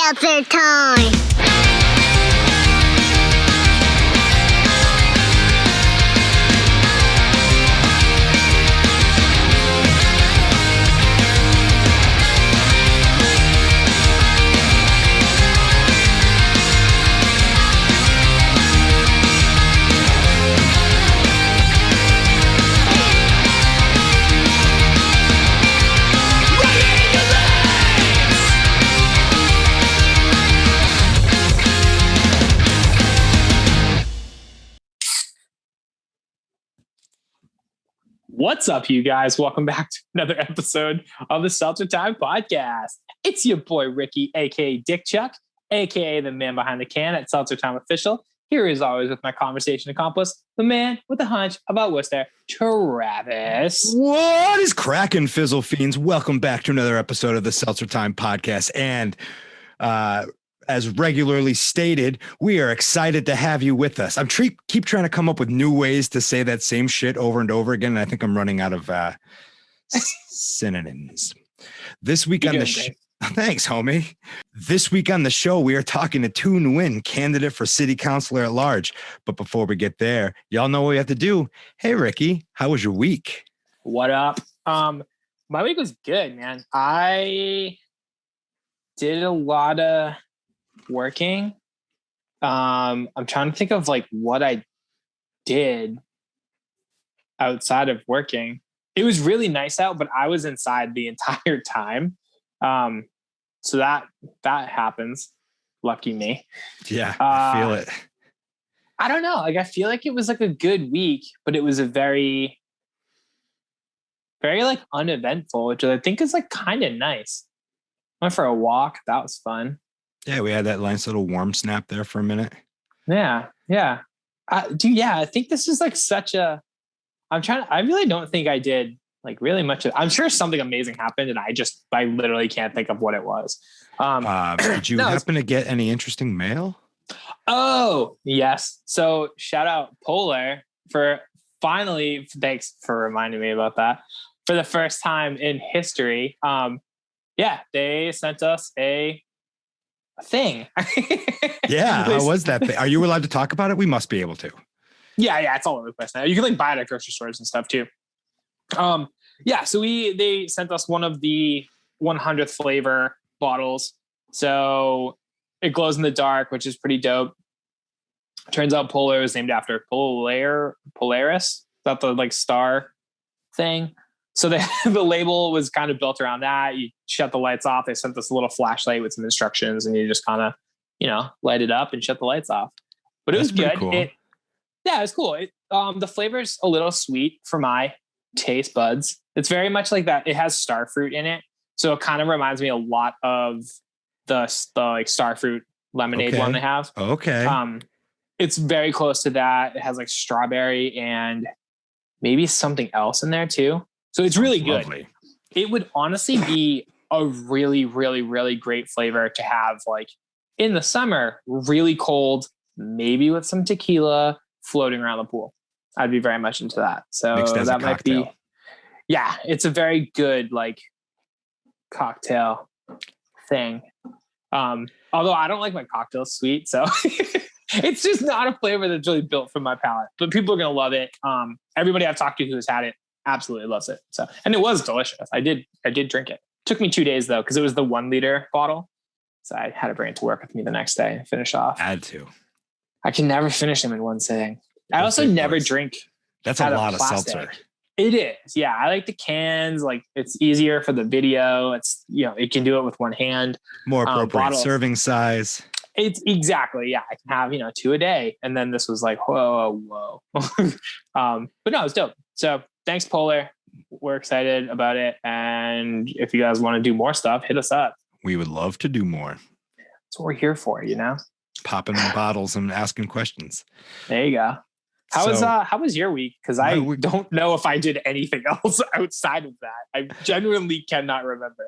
SeltzerTime. What's up, you guys? Welcome back to another episode of the SeltzerTime podcast. It's your boy, Ricky, a.k.a. Dick Chuck, a.k.a. the man behind the can at SeltzerTime Official. Here as always with my conversation accomplice, the man with the hunch about Worcester, Travis. What is cracking, Fizzle Fiends? Welcome back to another episode of the SeltzerTime podcast. And as regularly stated, we are excited to have you with us. Keep trying to come up with new ways to say that same shit over and over again. And I think I'm running out of synonyms. This week on the show, thanks, homie. This week on the show, we are talking to Thu Nguyen, candidate for city councilor at large. But before we get there, y'all know what we have to do. Hey, Ricky, how was your week? What up? My week was good, man. I did a lot of working. I'm trying to think of like what I did outside of working. It was really nice out, but I was inside the entire time. So that happens. Lucky me. Yeah, I feel it. I don't know. Like I feel like it was like a good week, but it was a very, very like uneventful, which I think is like kind of nice. Went for a walk. That was fun. Yeah, we had that nice little warm snap there for a minute. Yeah. I think this is like such a, I really don't think I did like really much. I'm sure something amazing happened and I literally can't think of what it was. Did you happen to get any interesting mail? Oh, yes. So shout out Polar for finally, thanks for reminding me about that. For the first time in history, they sent us a thing. Yeah, how was that thing? Are you allowed to talk about it? We must be able to. Yeah, it's all over the place now. You can like buy it at grocery stores and stuff too. So they sent us one of the 100th flavor bottles. So it glows in the dark, which is pretty dope. Turns out Polar is named after Polaris. Is that the like star thing? So the label was kind of built around that. You shut the lights off. They sent us a little flashlight with some instructions, and you just kind of, light it up and shut the lights off. But it was good. Cool. It was cool. The flavor's a little sweet for my taste buds. It's very much like that. It has star fruit in it, so it kind of reminds me a lot of the like star fruit lemonade one they have. Okay. It's very close to that. It has like strawberry and maybe something else in there too. So it's really good. Lovely. It would honestly be a really, really, really great flavor to have like in the summer, really cold, maybe with some tequila floating around the pool. I'd be very much into that. So that might be, it's a very good like cocktail thing. Although I don't like my cocktails sweet, so it's just not a flavor that's really built for my palate, but people are going to love it. Everybody I've talked to who has had it absolutely loves it. So, and it was delicious. I did drink it. Took me 2 days though, because it was the 1 liter bottle. So I had to bring it to work with me the next day and finish off. Had to. I can never finish them in one sitting. I also never drink. That's a lot of seltzer. It is. Yeah. I like the cans. Like it's easier for the video. It's, it can do it with one hand. More appropriate serving size. It's exactly. Yeah. I can have, 2 a day. And then this was like, whoa. But no, it's dope. So thanks, Polar. We're excited about it. And if you guys want to do more stuff, hit us up. We would love to do more. That's what we're here for, Popping bottles and asking questions. There you go. How was your week? Because I don't know if I did anything else outside of that. I genuinely cannot remember.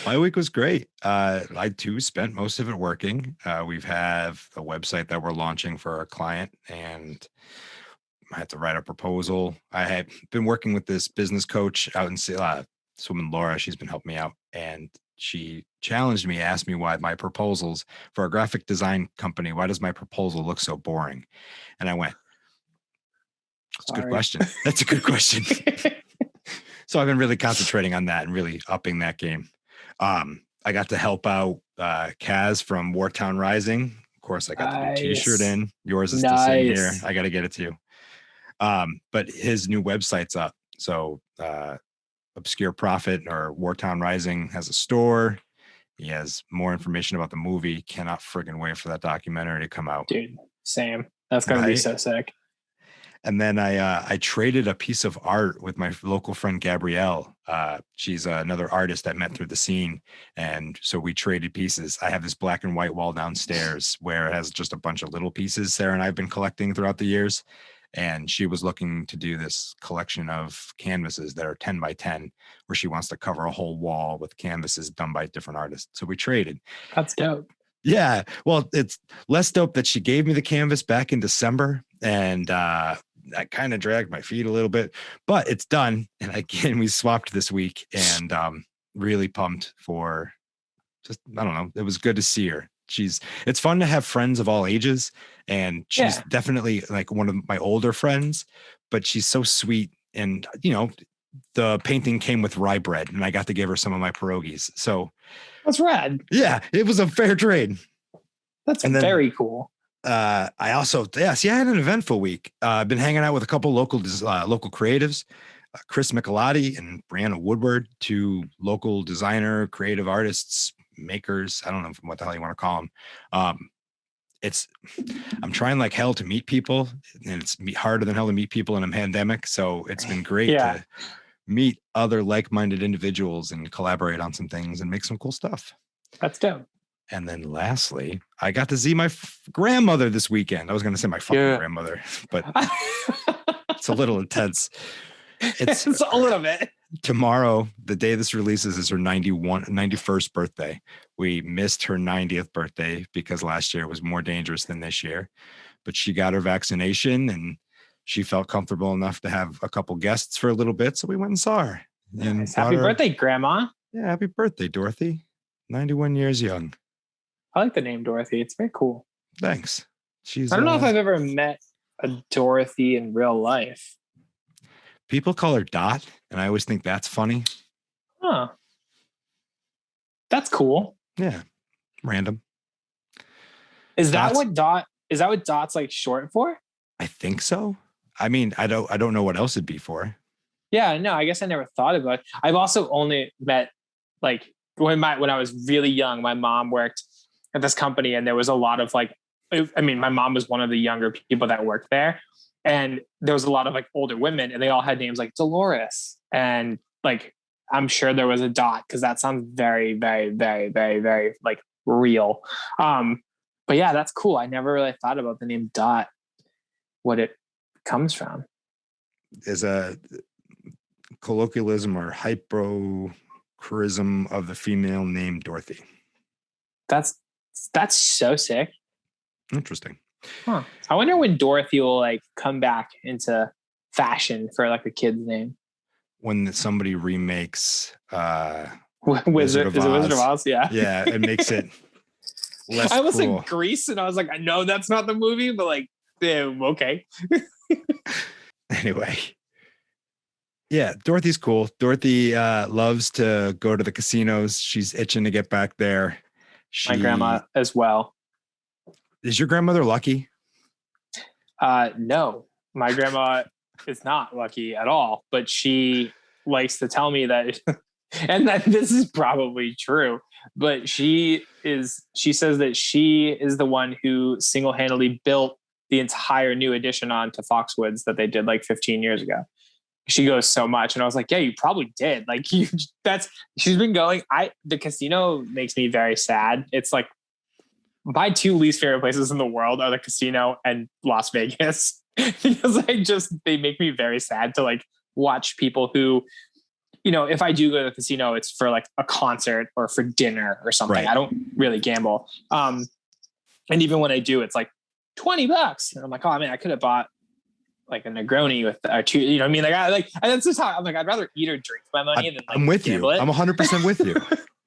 My week was great. I too spent most of it working. We have a website that we're launching for our client, and I had to write a proposal. I had been working with this business coach out in this woman, Laura. She's been helping me out, and she challenged me, asked me why my proposals for a graphic design company, why does my proposal look so boring? And I went, that's a good question. That's a good question. So I've been really concentrating on that and really upping that game. I got to help out Kaz from Wartown Rising. Of course, I got the new t-shirt in. Yours is still sitting here. I got to get it to you. But his new website's up. So Obscure Prophet or Wartown Rising has a store. He has more information about the movie. Cannot friggin' wait for that documentary to come out. Dude, same. That's going to be so sick. And then I traded a piece of art with my local friend, Gabrielle. She's another artist that met through the scene. And so we traded pieces. I have this black and white wall downstairs where it has just a bunch of little pieces Sarah and I have been collecting throughout the years. And she was looking to do this collection of canvases that are 10 by 10, where she wants to cover a whole wall with canvases done by different artists. So we traded. That's dope. Yeah. Well, it's less dope that she gave me the canvas back in December. And I kind of dragged my feet a little bit, but it's done. And again, we swapped this week and really pumped for just, I don't know. It was good to see her. It's fun to have friends of all ages, and she's definitely like one of my older friends, but she's so sweet. And, you know, the painting came with rye bread and I got to give her some of my pierogies. So that's rad. Yeah, it was a fair trade. That's very cool. I also, I had an eventful week. I've been hanging out with a couple local creatives, Chris Michelotti and Brianna Woodward, two local designer, creative artists, makers. I don't know what the hell you want to call them. I'm trying like hell to meet people, and it's harder than hell to meet people in a pandemic. So it's been great to meet other like-minded individuals and collaborate on some things and make some cool stuff. That's dope. And then lastly, I got to see my grandmother this weekend. I was going to say my fucking grandmother, but it's a little intense. It's a little bit. Tomorrow, the day this releases, is her 91st birthday. We missed her 90th birthday because last year was more dangerous than this year. But she got her vaccination and she felt comfortable enough to have a couple guests for a little bit. So we went and saw her. And happy birthday, Grandma. Yeah, happy birthday, Dorothy. 91 years young. I like the name Dorothy. It's very cool. Thanks. I don't know if I've ever met a Dorothy in real life. People call her Dot, and I always think that's funny. Huh. That's cool. Yeah. Random. Is that what Dot's like short for? I think so. I mean, I don't know what else it'd be for. Yeah, no, I guess I never thought about it. I've also only met like when I was really young, my mom worked at this company and there was a lot of like, I mean, my mom was one of the younger people that worked there. And there was a lot of like older women and they all had names like Dolores. And like, I'm sure there was a Dot because that sounds very, very, very, very, very like real. But yeah, that's cool. I never really thought about the name Dot, what it comes from. Is a colloquialism or hypercharism of the female name Dorothy. That's so sick. Interesting. Huh. I wonder when Dorothy will like come back into fashion for like a kid's name. When somebody remakes Wizard of Oz? Yeah. Yeah, it makes it less I was cool. like Grease and I was like, I know that's not the movie, but like, yeah, okay. Anyway. Yeah, Dorothy's cool. Dorothy loves to go to the casinos. She's itching to get back there. My grandma as well. Is your grandmother lucky? No, my grandma is not lucky at all, but she likes to tell me that, and that this is probably true, but she says that she is the one who single-handedly built the entire new addition onto Foxwoods that they did like 15 years ago. She goes so much. And I was like, yeah, you probably did. Like she's been going. The casino makes me very sad. It's like my two least favorite places in the world are the casino and Las Vegas because they make me very sad to like watch people who, you know, if I do go to the casino, it's for like a concert or for dinner or something. Right. I don't really gamble. And even when I do, it's like $20. And I'm like, oh man, I could have bought like a Negroni with two, you know what I mean? Like, that's just how I'm like, I'd rather eat or drink my money than like, I'm with you. I'm 100% with you.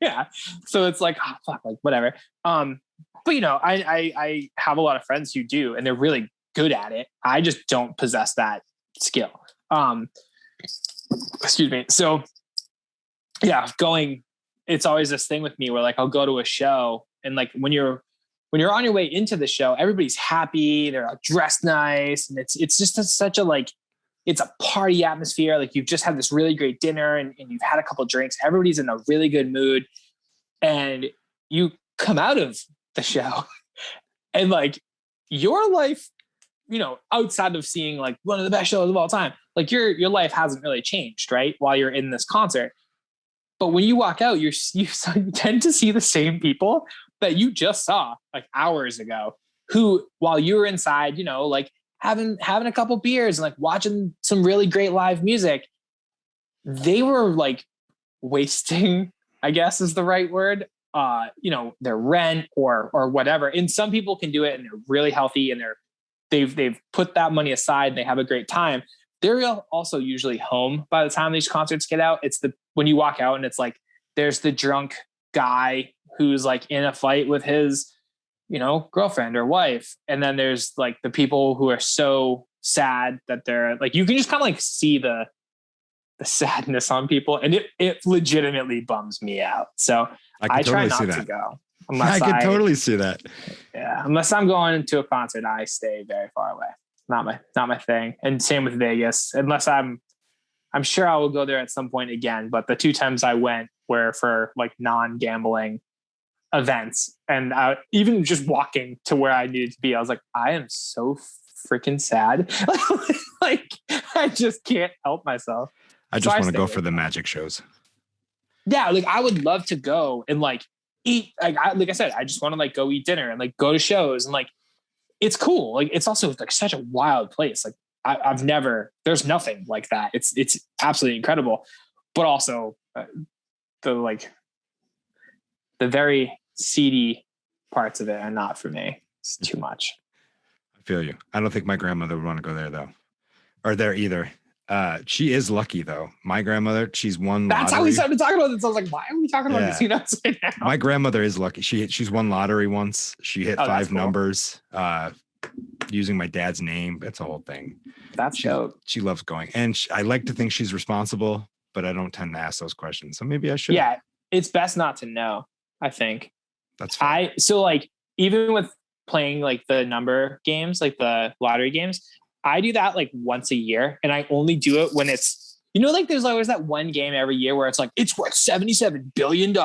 Yeah. So it's like, oh, fuck, like whatever. But I have a lot of friends who do, and they're really good at it. I just don't possess that skill. Excuse me. So yeah, it's always this thing with me where like, I'll go to a show, and like when you're on your way into the show, everybody's happy. They're all dressed nice. And it's just such a, like, it's a party atmosphere. Like you've just had this really great dinner and you've had a couple of drinks. Everybody's in a really good mood. And you come out of the show and like your life, outside of seeing like one of the best shows of all time, like your life hasn't really changed, right? While you're in this concert. But when you walk out, you tend to see the same people that you just saw like hours ago, who, while you were inside, like having a couple beers and like watching some really great live music, they were like wasting, I guess is the right word, their rent or whatever. And some people can do it and they're really healthy and they've put that money aside and they have a great time. They're also usually home by the time these concerts get out. It's when you walk out and it's like, there's the drunk guy who's like in a fight with his, girlfriend or wife. And then there's like the people who are so sad that they're like, you can just kind of like see the sadness on people. And it legitimately bums me out. So I try not to go. I can totally see that. Yeah. Unless I'm going to a concert, I stay very far away. Not my thing. And same with Vegas, unless I'm sure I will go there at some point again. But the 2 times I went were for like non-gambling events. And even just walking to where I needed to be, I was like, I am so freaking sad. Like I just can't help myself. I just want to go for the magic shows. Yeah. Like I would love to go and like eat. Like I said, I just want to like go eat dinner and like go to shows and like, it's cool. Like it's also like such a wild place. Like there's nothing like that. It's absolutely incredible, but also the very seedy parts of it are not for me. It's too much. I feel you. I don't think my grandmother would want to go there though, or there either. She is lucky though. My grandmother, she's won lottery. That's how we started talking about this. I was like, why are we talking about this? Right now? My grandmother is lucky. She's won lottery once. She hit 5 numbers using my dad's name. That's a whole thing. That's dope. She loves going. And I like to think she's responsible, but I don't tend to ask those questions. So maybe I should. Yeah, it's best not to know, I think. That's fine. So like, even with playing like the number games, like the lottery games, I do that like once a year, and I only do it when it's, like there's always that one game every year where it's like, it's worth $77 billion.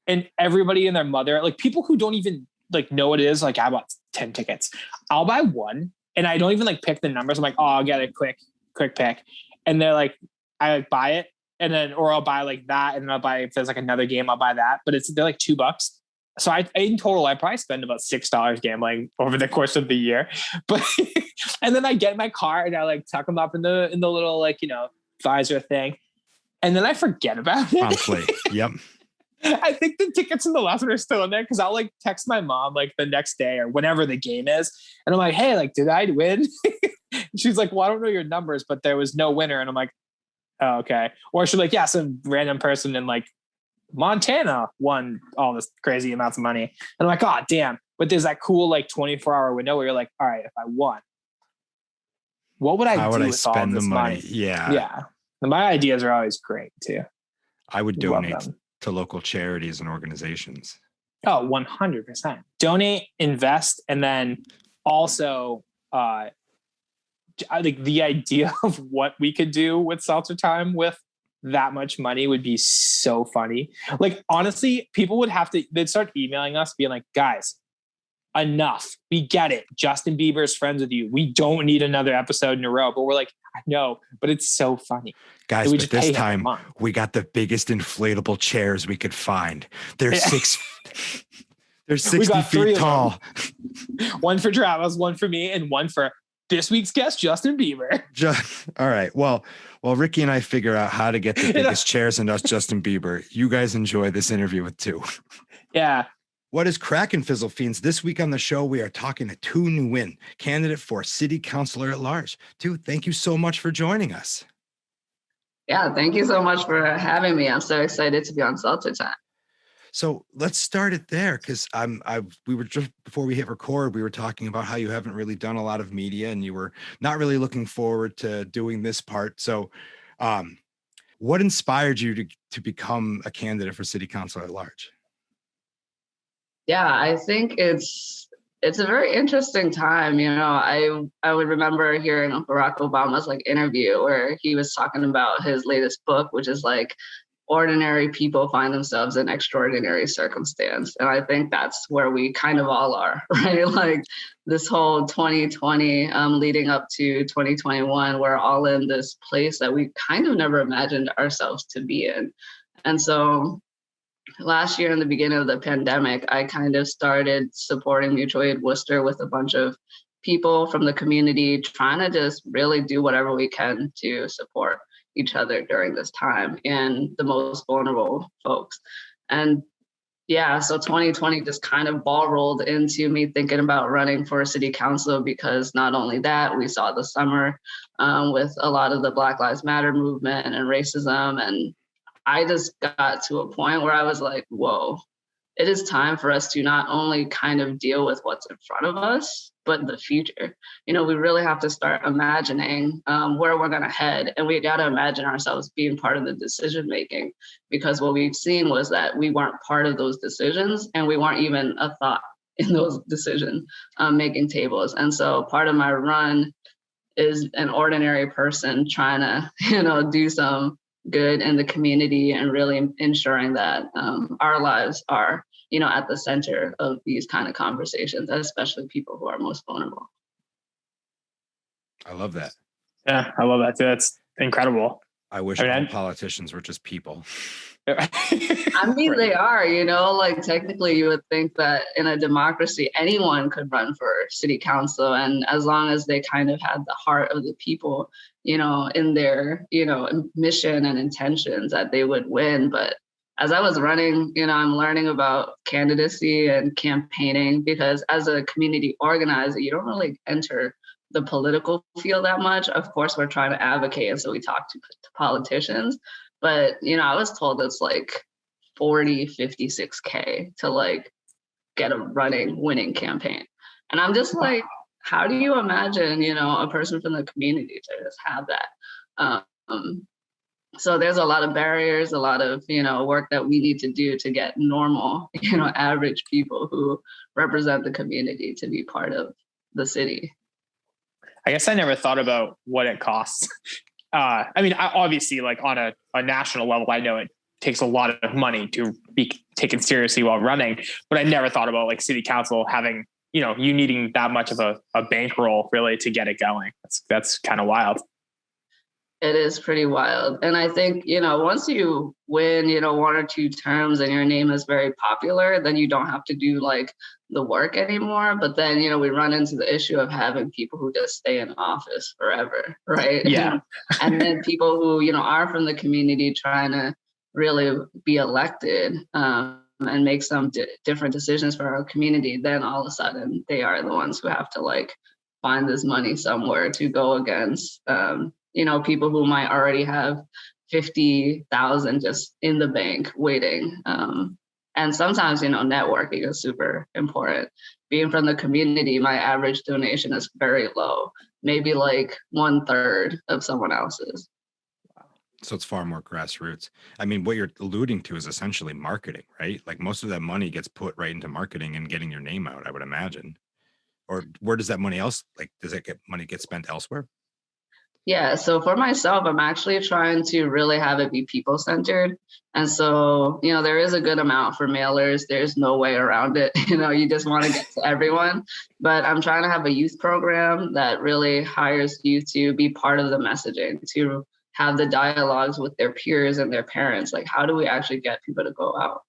And everybody and their mother, like people who don't even like know what it is, like I bought 10 tickets. I'll buy one and I don't even like pick the numbers. I'm like, oh, I'll get a quick pick. And they're like, I like buy it and then, or I'll buy like that. And then I'll buy, if there's like another game, I'll buy that, but they're like $2. So in total, I probably spend about $6 gambling over the course of the year. But and then I get in my car and I like tuck them up in the little like visor thing, and then I forget about it. Promptly. Yep. I think the tickets in the last one are still in there because I'll like text my mom like the next day or whenever the game is, and I'm like, hey, like, did I win? She's like, well, I don't know your numbers, but there was no winner, and I'm like, oh, okay. Or she's like, yeah, some random person in like Montana won all this crazy amounts of money. And I'm like, oh, damn. But there's that cool like 24-hour window where you're like, all right, if I won, what would I do with all this money? Yeah. Yeah. And my ideas are always great too. I would donate to local charities and organizations. Oh, 100%. Donate, invest, and then also I think the idea of what we could do with SeltzerTime with that much money would be so funny. Like, honestly, people they'd start emailing us being like, guys, enough. We get it. Justin Bieber's friends with you. We don't need another episode in a row. But we're like, I know, but it's so funny. Guys, but this time we got the biggest inflatable chairs we could find. They're 60 feet tall. One for Travis, one for me, and one for this week's guest, Justin Bieber. All right. Well, Ricky and I figure out how to get the biggest chairs and us Justin Bieber, you guys enjoy this interview with Thu. Yeah. What is cracking, Fizzle Fiends? This week on the show, we are talking to Thu Nguyen, candidate for city councilor at large. Thu, thank you so much for joining us. Yeah, thank you so much for having me. I'm so excited to be on SeltzerTime. So let's start it there, because we were just before we hit record, we were talking about how you haven't really done a lot of media and you were not really looking forward to doing this part. So what inspired you to become a candidate for city council at large? Yeah, I think it's a very interesting time. I would remember hearing Barack Obama's interview where he was talking about his latest book, which is ordinary people find themselves in extraordinary circumstance. And I think that's where we kind of all are, right? This whole 2020 leading up to 2021, we're all in this place that we kind of never imagined ourselves to be in. And so last year in the beginning of the pandemic, I kind of started supporting Mutual Aid Worcester with a bunch of people from the community, trying to just really do whatever we can to support each other during this time and the most vulnerable folks. And yeah, so 2020 just kind of ball rolled into me thinking about running for city council, because not only that, we saw the summer with a lot of the Black Lives Matter movement and racism. And I just got to a point where I was like, whoa, it is time for us to not only kind of deal with what's in front of us, but the future. We really have to start imagining where we're going to head. And we got to imagine ourselves being part of the decision making, because what we've seen was that we weren't part of those decisions, and we weren't even a thought in those decision making tables. And so part of my run is an ordinary person trying to, do some good in the community and really ensuring that our lives are, at the center of these kind of conversations, especially people who are most vulnerable. I love that. Yeah, I love that too. That's incredible. I wish all politicians were just people. I mean, right. They are, technically you would think that in a democracy, anyone could run for city council. And as long as they kind of had the heart of the people, in their, mission and intentions, that they would win. But as I was running, I'm learning about candidacy and campaigning, because as a community organizer, you don't really enter the political field that much. Of course, we're trying to advocate, and so we talk to politicians. But, I was told it's 40, 56K to get a winning campaign. And I'm just how do you imagine, a person from the community to just have that? So there's a lot of barriers, a lot of, work that we need to do to get normal, average people who represent the community to be part of the city. I guess I never thought about what it costs. I obviously, on a national level, I know it takes a lot of money to be taken seriously while running, but I never thought about city council having, you needing that much of a bankroll really to get it going. That's kind of wild. It is pretty wild. And I think, once you win, one or two terms and your name is very popular, then you don't have to do the work anymore. But then, we run into the issue of having people who just stay in office forever, right? Yeah. And then people who, are from the community trying to really be elected and make some different decisions for our community, then all of a sudden they are the ones who have to find this money somewhere to go against people who might already have 50,000 just in the bank waiting. And sometimes, networking is super important. Being from the community, my average donation is very low, maybe 1/3 of someone else's. So it's far more grassroots. I mean, what you're alluding to is essentially marketing, right? Most of that money gets put right into marketing and getting your name out, I would imagine. Or where does that money does that money get spent elsewhere? Yeah, so for myself, I'm actually trying to really have it be people-centered. And so, there is a good amount for mailers. There's no way around it. You just want to get to everyone. But I'm trying to have a youth program that really hires youth to be part of the messaging, to have the dialogues with their peers and their parents. How do we actually get people to go out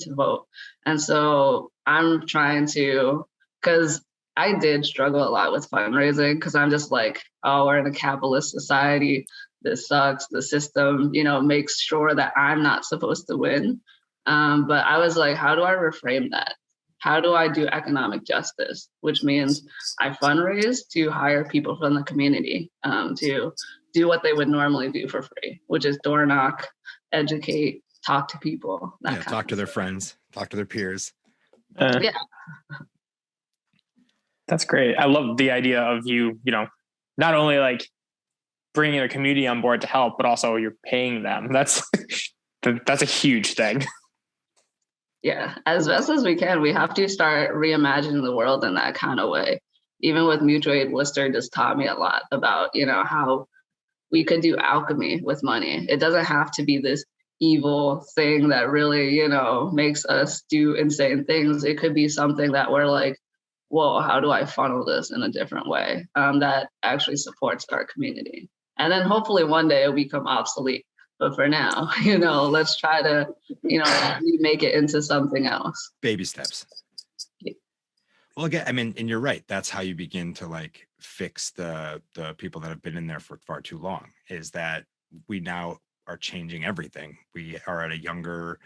to vote? And so I'm trying to, because I did struggle a lot with fundraising, because I'm just we're in a capitalist society. This sucks. The system, makes sure that I'm not supposed to win. But I was how do I reframe that? How do I do economic justice? Which means I fundraise to hire people from the community to do what they would normally do for free, which is door knock, educate, talk to people. Talk to their friends, talk to their peers. Yeah. That's great. I love the idea of you know, not only like bringing a community on board to help, but also you're paying them. That's a huge thing. Yeah, as best as we can, we have to start reimagining the world in that kind of way. Even with Mutual Aid Worcester just taught me a lot about, you know, how we could do alchemy with money. It doesn't have to be this evil thing that really, you know, makes us do insane things. It could be something that we're like, whoa, how do I funnel this in a different way that actually supports our community? And then hopefully one day it'll become obsolete. But for now, you know, let's try to, you know, make it into something else. Baby steps. Yeah. Well, again, I mean, and you're right. That's how you begin to like fix the people that have been in there for far too long, is that we now are changing everything. We are at a younger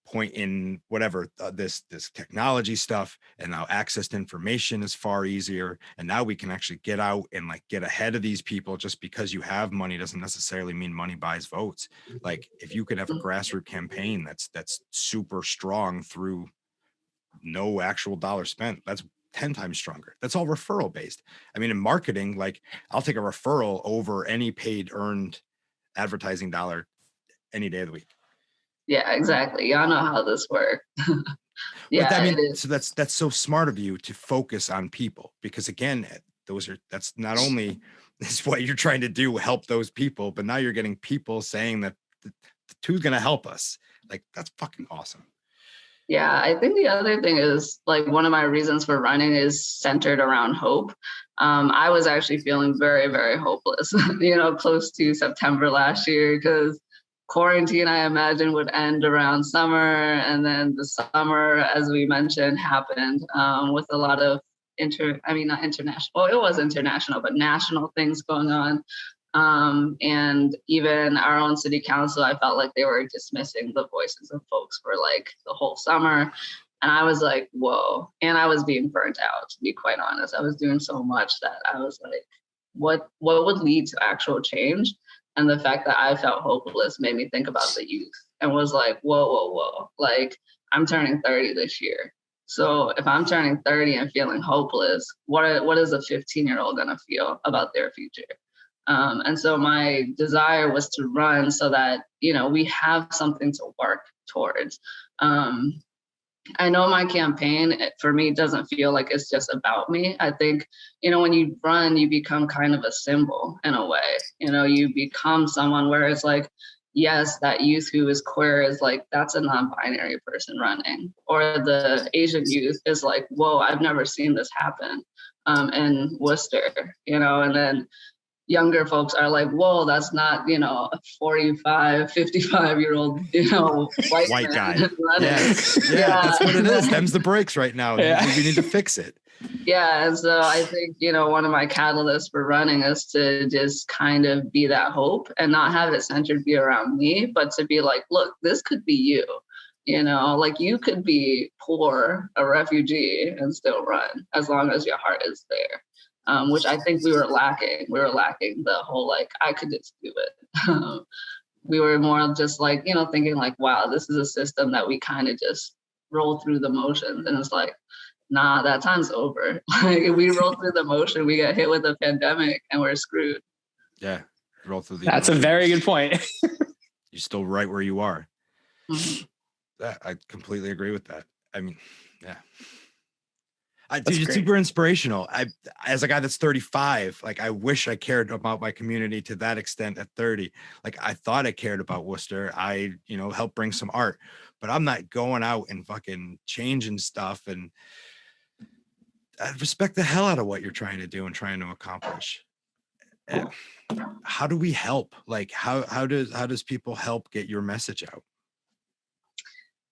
point in whatever this technology stuff, and now access to information is far easier, and now we can actually get out and like get ahead of these people. Just because you have money doesn't necessarily mean money buys votes. Like if you could have a grassroots campaign that's super strong through no actual dollar spent, that's 10 times stronger. That's all referral based. I mean, in marketing, like I'll take a referral over any paid earned advertising dollar any day of the week. Yeah, exactly. Y'all know how this works. Yeah, but I mean, so that's so smart of you to focus on people, because again, that's not only is what you're trying to do, help those people, but now you're getting people saying that the two's going to help us. Like that's fucking awesome. Yeah, I think the other thing is like one of my reasons for running is centered around hope. I was actually feeling very, very hopeless, you know, close to September last year, because quarantine, I imagine, would end around summer. And then the summer, as we mentioned, happened with a lot of not international, well, it was international, but national things going on. And even our own city council, I felt like they were dismissing the voices of folks for like the whole summer. And I was like, whoa. And I was being burnt out, to be quite honest. I was doing so much that I was like, what would lead to actual change? And the fact that I felt hopeless made me think about the youth and was like, whoa. Like, I'm turning 30 this year. So if I'm turning 30 and feeling hopeless, what is a 15-year-old gonna feel about their future? And so my desire was to run so that, you know, we have something to work towards. I know my campaign, for me, doesn't feel like it's just about me. I think, you know, when you run, you become kind of a symbol in a way. You know, you become someone where it's like, yes, that youth who is queer is like, that's a non-binary person running. Or the Asian youth is like, whoa, I've never seen this happen in Worcester, you know, and then younger folks are like, whoa, that's not, you know, a 45, 55-year-old, you know, white guy running. Yeah, that's what it is. Them's the breaks right now. Yeah. We need to fix it. Yeah, and so I think, you know, one of my catalysts for running is to just kind of be that hope and not have it centered be around me, but to be like, look, this could be you. You know, like you could be poor, a refugee, and still run as long as your heart is there. Which I think we were lacking. We were lacking the whole, like, I could just do it. We were more just like, you know, thinking like, wow, this is a system that we kind of just roll through the motions. And it's like, nah, that time's over. Like if we roll through the motion, we get hit with a pandemic and we're screwed. Yeah. Roll through the That's a very good point. You're still right where you are. Mm-hmm. I completely agree with that. I mean, yeah. Dude, it's super inspirational. As a guy that's 35, like I wish I cared about my community to that extent at 30. Like I thought I cared about Worcester. I, you know, helped bring some art, but I'm not going out and fucking changing stuff. And I respect the hell out of what you're trying to do and trying to accomplish. And how do we help? Like how does people help get your message out?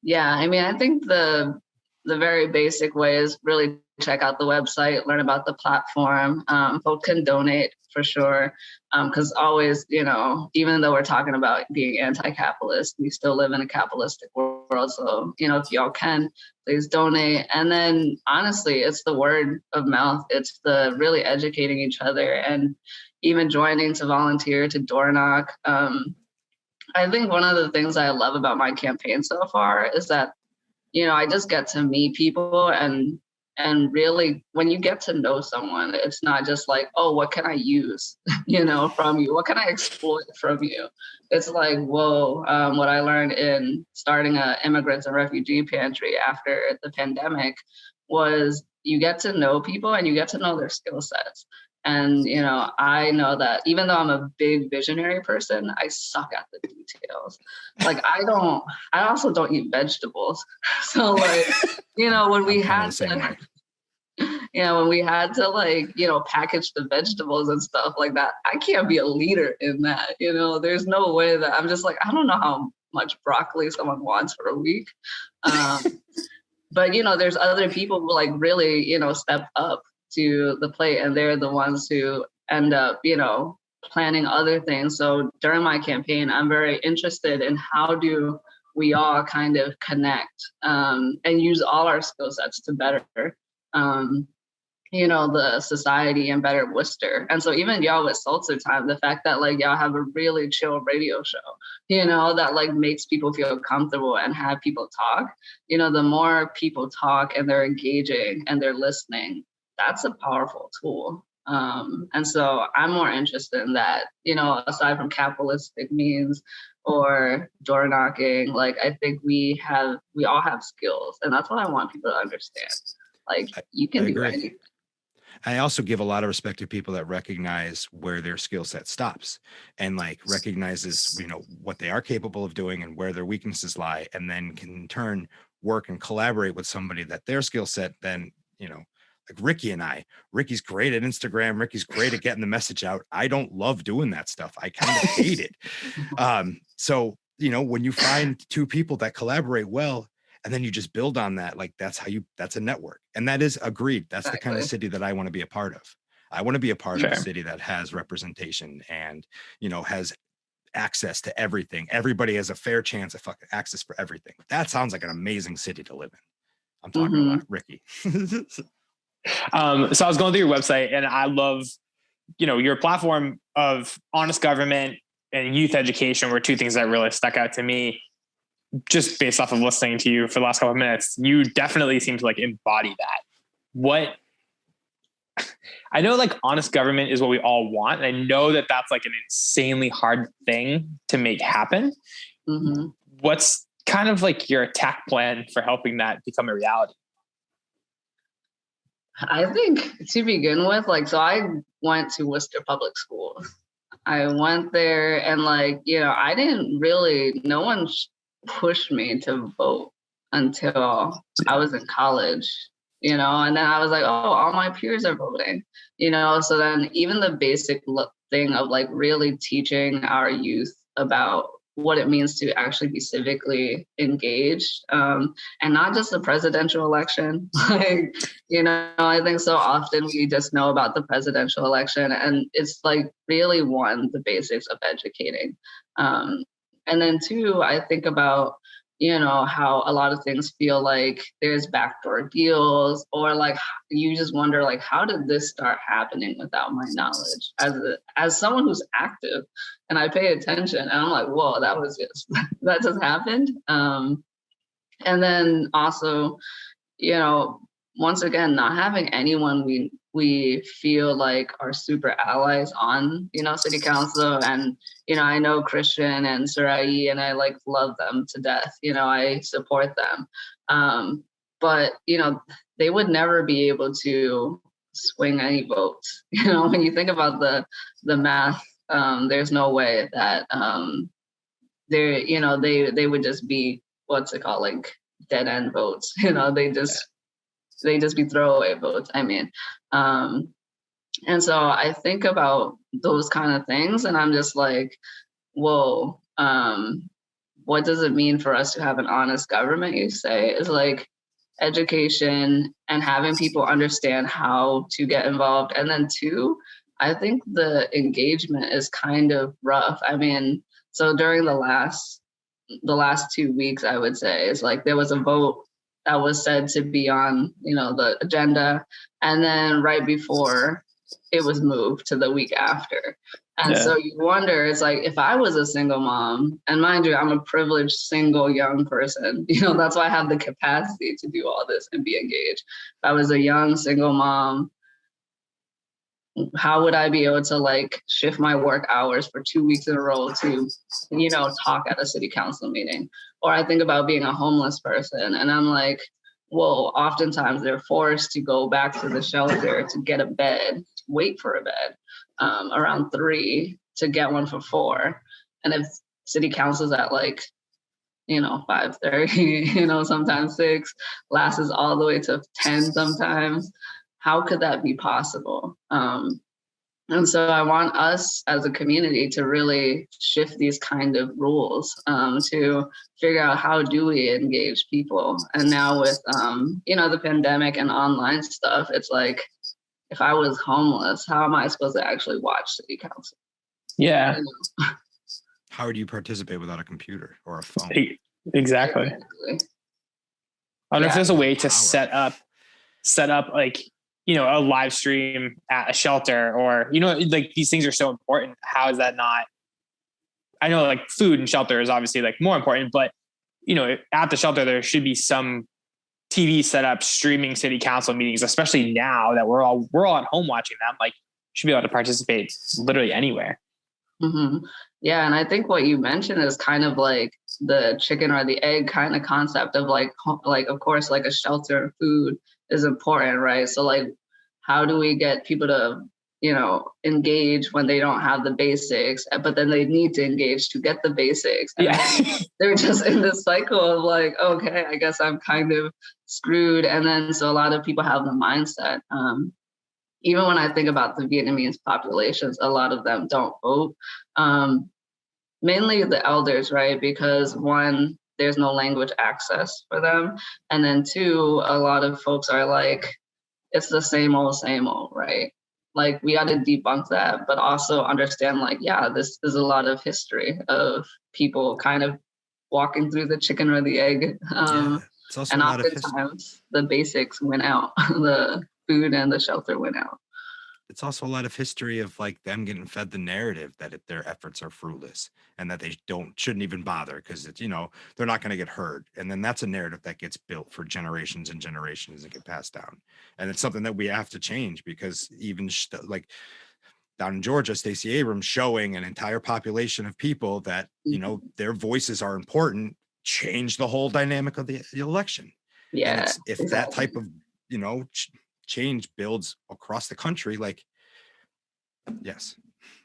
Yeah, I mean, I think the very basic way is really check out the website, learn about the platform. Folks can donate for sure. Because always, you know, even though we're talking about being anti-capitalist, we still live in a capitalistic world. So, you know, if y'all can, please donate. And then honestly, it's the word of mouth. It's the really educating each other and even joining to volunteer, to door knock. I think one of the things I love about my campaign so far is that I just get to meet people, and really, when you get to know someone, it's not just like, oh, what can I use, from you? What can I exploit from you? It's like, whoa, what I learned in starting a immigrants and refugee pantry after the pandemic was you get to know people and you get to know their skill sets. And, I know that even though I'm a big visionary person, I suck at the details. Like, I also don't eat vegetables. So like, when we had to, when we had to like, package the vegetables and stuff like that, I can't be a leader in that. There's no way that I'm just like, I don't know how much broccoli someone wants for a week. But, there's other people who like really, step up to the plate, and they're the ones who end up, planning other things. So during my campaign, I'm very interested in how do we all kind of connect and use all our skill sets to better, the society and better Worcester. And so even y'all with SeltzerTime, the fact that like y'all have a really chill radio show, that like makes people feel comfortable and have people talk, the more people talk and they're engaging and they're listening, that's a powerful tool. And so I'm more interested in that, aside from capitalistic means or door knocking, like I think we all have skills, and that's what I want people to understand. Like you can do anything. I also give a lot of respect to people that recognize where their skill set stops and like recognizes, what they are capable of doing and where their weaknesses lie, and then can in turn work and collaborate with somebody that their skill set then, like Ricky and Ricky's great at Instagram. Ricky's great at getting the message out. I don't love doing that stuff. I kind of hate it. So, when you find two people that collaborate well, and then you just build on that, like that's a network. And that is agreed. That's the kind of city that I want to be a part of. I want to be a part of a city that has representation and, has access to everything. Everybody has a fair chance of access for everything. That sounds like an amazing city to live in. I'm talking a lot, Ricky. So I was going through your website, and I love, your platform of honest government and youth education were two things that really stuck out to me. Just based off of listening to you for the last couple of minutes, you definitely seem to like embody that. I know like honest government is what we all want. And I know that that's like an insanely hard thing to make happen. Mm-hmm. What's kind of like your attack plan for helping that become a reality? I think to begin with, so I went to Worcester Public School. I went there and I didn't really, no one pushed me to vote until I was in college, and then I was like, oh, all my peers are voting, so then even the basic thing of really teaching our youth about what it means to actually be civically engaged, and not just the presidential election. I think so often we just know about the presidential election, and it's really one, the basics of educating. And then two, I think about, how a lot of things feel like there's backdoor deals, or you just wonder, how did this start happening without my knowledge as someone who's active and I pay attention, and I'm like, whoa, that just happened. And then also, once again, not having anyone we feel like are super allies on, city council. And, I know Christian and Sarai, and I love them to death. I support them. But, they would never be able to swing any votes. When you think about the math, there's no way that they would just be, what's it called, dead end votes. They just be throwaway votes. I mean, and so I think about those kind of things, and I'm just like, whoa, what does it mean for us to have an honest government? You say is education and having people understand how to get involved. And then two, I think the engagement is kind of rough. I mean, so during the last 2 weeks, I would say is there was a vote that was said to be on, the agenda. And then right before it was moved to the week after. And so you wonder, it's like, if I was a single mom, and mind you, I'm a privileged single young person, that's why I have the capacity to do all this and be engaged. If I was a young single mom, how would I be able to like shift my work hours for 2 weeks in a row to, talk at a city council meeting? Or I think about being a homeless person, and I'm like, well, oftentimes they're forced to go back to the shelter to get a bed, to wait for a bed around 3 to get one for 4. And if city council's at like, 5:30, sometimes 6, lasts all the way to 10 sometimes. How could that be possible? And so I want us as a community to really shift these kind of rules to figure out, how do we engage people? And now with, the pandemic and online stuff, it's like, if I was homeless, how am I supposed to actually watch city council? Yeah. How would you participate without a computer or a phone? Exactly. I don't know if there's a way to set up like, a live stream at a shelter, or, like these things are so important. How is that not? I know like food and shelter is obviously like more important, but, at the shelter, there should be some TV set up streaming city council meetings, especially now that we're all at home watching them. Like, should be able to participate literally anywhere. Mm-hmm. Yeah. And I think what you mentioned is kind of like the chicken or the egg kind of concept of like, of course, like a shelter, food is important, right? So like, how do we get people to, engage when they don't have the basics, but then they need to engage to get the basics? And they're just in this cycle of like, okay, I guess I'm kind of screwed. And then, so a lot of people have the mindset, even when I think about the Vietnamese populations, a lot of them don't vote. Mainly the elders, right? Because 1, there's no language access for them. And then 2, a lot of folks are like, it's the same old, right? Like, we got to debunk that, but also understand like, yeah, this is a lot of history of people kind of walking through the chicken or the egg. It's also and oftentimes the basics went out, the food and the shelter went out. It's also a lot of history of like them getting fed the narrative that their efforts are fruitless and that they shouldn't even bother because it's, they're not going to get heard. And then that's a narrative that gets built for generations and generations and get passed down. And it's something that we have to change, because even like down in Georgia, Stacey Abrams showing an entire population of people that, their voices are important, change the whole dynamic of the election. Yeah. And if that type of, change builds across the country, like, yes,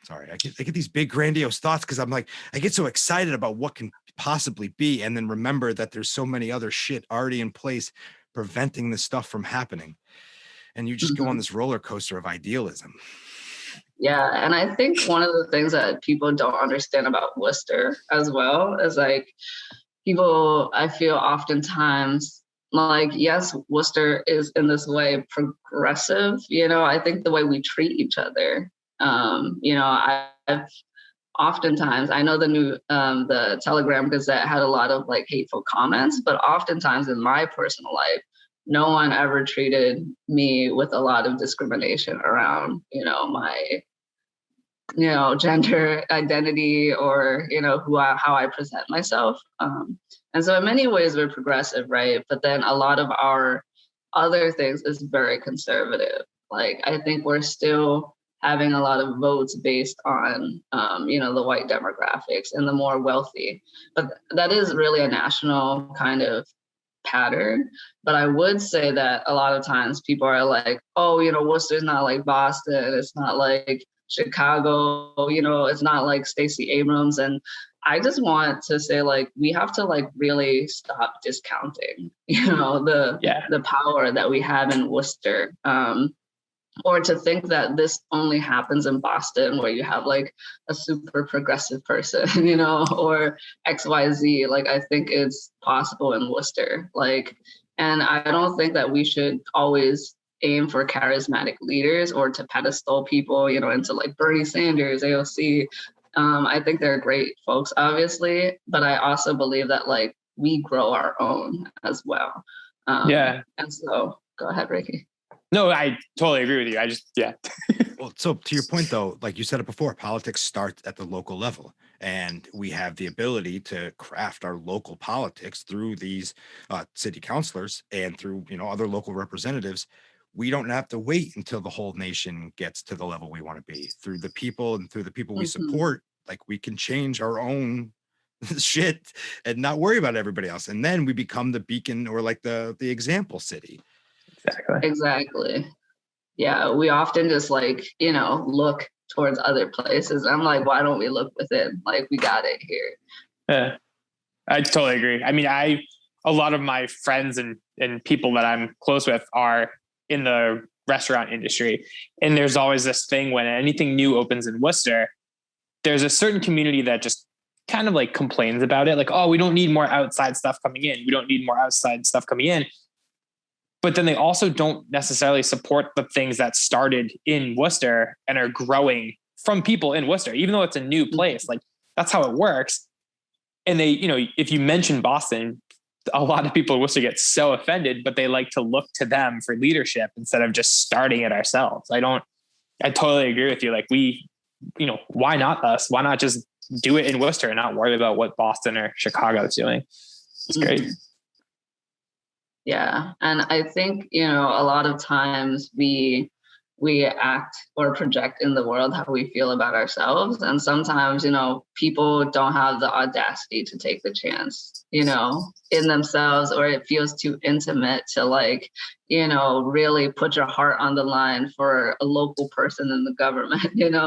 sorry, I get these big grandiose thoughts because I'm like, I get so excited about what can possibly be, and then remember that there's so many other shit already in place preventing this stuff from happening, and you just go on this roller coaster of idealism. Yeah, and I think one of the things that people don't understand about Worcester as well is like, people, I feel oftentimes like, yes, Worcester is in this way progressive. I think the way we treat each other, I've oftentimes, I know the Telegram Gazette had a lot of like hateful comments, but oftentimes in my personal life, no one ever treated me with a lot of discrimination around, my, gender identity or, how I present myself. And so in many ways we're progressive, right? But then a lot of our other things is very conservative. Like, I think we're still having a lot of votes based on, the white demographics and the more wealthy. But that is really a national kind of pattern. But I would say that a lot of times people are like, oh, Worcester's not like Boston. It's not like Chicago, it's not like Stacey Abrams. And I just want to say, like, we have to like really stop discounting, the power that we have in Worcester. Or to think that this only happens in Boston, where you have like a super progressive person, or XYZ. Like, I think it's possible in Worcester. Like, and I don't think that we should always aim for charismatic leaders or to pedestal people, into like Bernie Sanders, AOC. I think they're great folks, obviously, but I also believe that like we grow our own as well. And so go ahead, Ricky. No, I totally agree with you. Well, so to your point, though, like you said it before, politics starts at the local level, and we have the ability to craft our local politics through these city councilors and through, other local representatives. We don't have to wait until the whole nation gets to the level we want to be. Through the people and through the people we Mhm. support, like we can change our own shit and not worry about everybody else. And then we become the beacon or like the example city. Exactly. Exactly. Yeah, we often just look towards other places. I'm like, why don't we look within? Like, we got it here. Yeah, I totally agree. I mean, a lot of my friends and people that I'm close with are in the restaurant industry. And there's always this thing when anything new opens in Worcester, there's a certain community that just kind of like complains about it. Like, oh, we don't need more outside stuff coming in. We don't need more outside stuff coming in. But then they also don't necessarily support the things that started in Worcester and are growing from people in Worcester, even though it's a new place. Like, that's how it works. And they, if you mention Boston, a lot of people in Worcester get so offended, but they like to look to them for leadership instead of just starting it ourselves. I totally agree with you. Like, why not us? Why not just do it in Worcester and not worry about what Boston or Chicago is doing? It's great. Yeah. And I think, a lot of times we act or project in the world how we feel about ourselves. And sometimes, people don't have the audacity to take the chance, in themselves, or it feels too intimate to really put your heart on the line for a local person in the government, and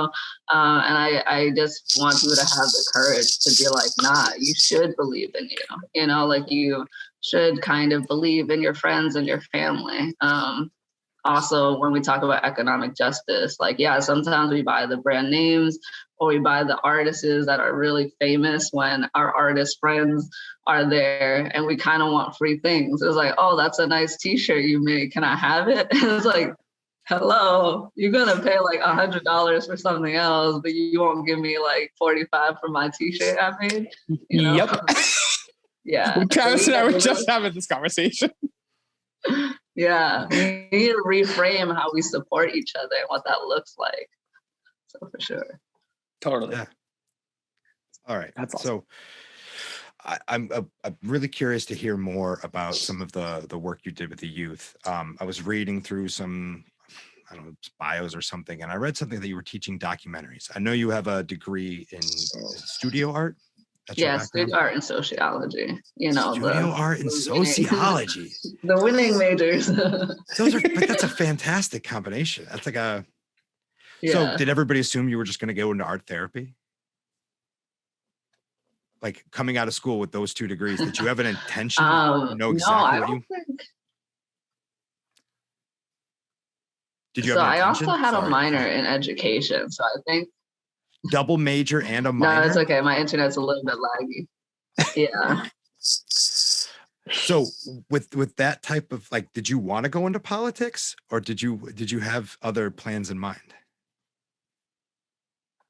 I just want you to have the courage to be like, nah, you should believe in you, you should kind of believe in your friends and your family. Also, when we talk about economic justice, sometimes we buy the brand names or we buy the artists that are really famous when our artist friends are there and we kind of want free things. It's like, oh, that's a nice t-shirt you made. Can I have it? And it's like, hello, you're going to pay like $100 for something else, but you won't give me like 45 for my t-shirt I made. Yep. Yeah. Travis and I were just having this conversation. Yeah, we need to reframe how we support each other and what that looks like. So for sure. Totally. Yeah. All right. That's awesome. So I'm really curious to hear more about some of the work you did with the youth. I was reading through some, I don't know, bios or something, and I read something that you were teaching documentaries. I know you have a degree in studio art. Yes, studio art and sociology. Studio art and sociology. The winning majors. But that's a fantastic combination. That's like a. Yeah. So, did everybody assume you were just going to go into art therapy? Like coming out of school with those two degrees, did you have an intention to know exactly what you? Did you? So I also had a minor in education. So I think. Double major and a minor? No, it's okay. My internet's a little bit laggy. Yeah. So with that type of did you want to go into politics or did you have other plans in mind?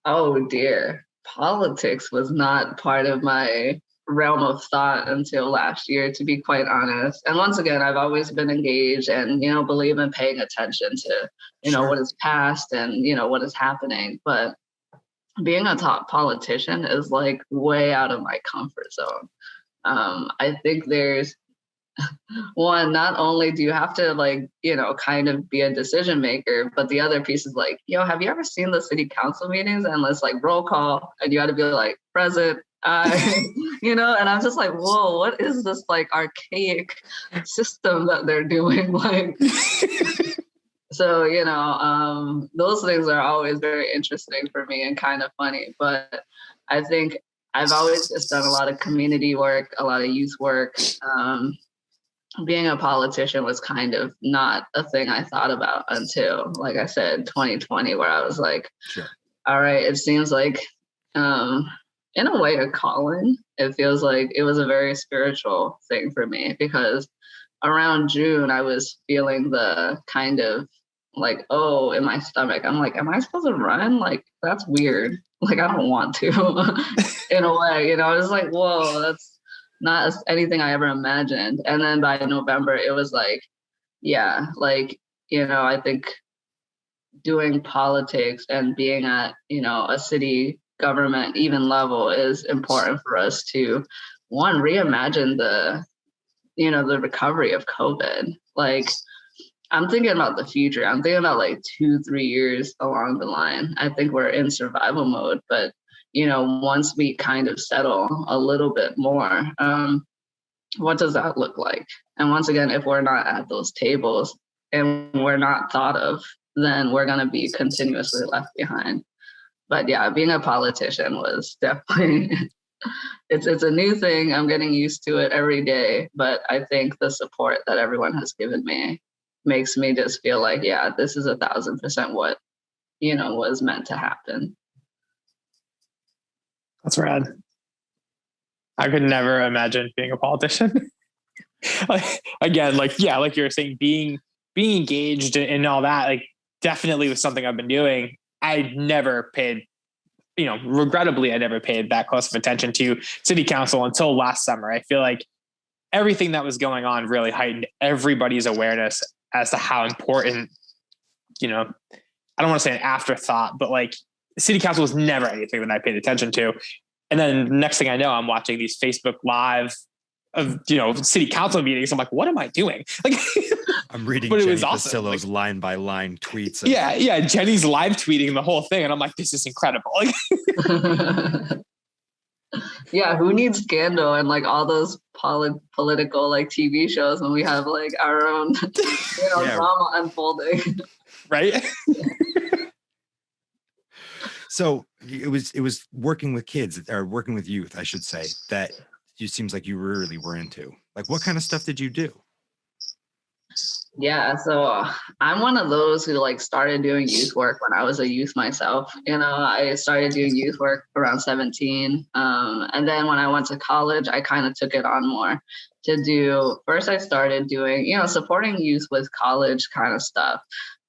Oh dear. Politics was not part of my realm of thought until last year, to be quite honest. And once again, I've always been engaged and, believe in paying attention to, Sure. What is past and, what is happening. But being a top politician is way out of my comfort zone. I think there's one, not only do you have to kind of be a decision maker, but the other piece is have you ever seen the city council meetings and it's roll call and you got to be present, and I'm just like, whoa, what is this archaic system that they're doing? So, those things are always very interesting for me and kind of funny. But I think I've always just done a lot of community work, a lot of youth work. Being a politician was kind of not a thing I thought about until, like I said, 2020, where I was like, sure. All right, it seems like, in a way, a calling. It feels like it was a very spiritual thing for me because around June, I was feeling the kind of in my stomach. I'm like, am I supposed to run? That's weird. I don't want to in a way, I was like, whoa, that's not anything I ever imagined. And then by November, it was I think doing politics and being at, a city government even level is important for us to, one, reimagine the recovery of COVID. Like, I'm thinking about the future. I'm thinking about like 2-3 years along the line. I think we're in survival mode, but once we kind of settle a little bit more, what does that look like? And once again, if we're not at those tables and we're not thought of, then we're going to be continuously left behind. But yeah, being a politician was definitely, it's a new thing. I'm getting used to it every day. But I think the support that everyone has given me makes me just feel like, yeah, this is 1,000% what, was meant to happen. That's rad. I could never imagine being a politician. Again, like you were saying, being engaged and all that, like, definitely was something I've been doing. I never paid, regrettably, I never paid that close of attention to city council until last summer. I feel like everything that was going on really heightened everybody's awareness as to how important, I don't want to say an afterthought, but like, city council was never anything that I paid attention to. And then next thing I know, I'm watching these Facebook Live of, city council meetings. I'm like, what am I doing? Like, I'm reading but Jenny it was awesome. Pasillo's line by line tweets. Yeah. Jenny's live tweeting the whole thing. And I'm like, this is incredible. Like, yeah, who needs scandal and like all those political like TV shows when we have like our own drama unfolding? Right. So it was working with kids, or working with youth, I should say, that it seems like you really were into. Like, what kind of stuff did you do? Yeah, so I'm one of those who like started doing youth work when I was a youth myself. I started doing youth work around 17. And then when I went to college, I kind of took it on more to do. First, I started doing, supporting youth with college kind of stuff.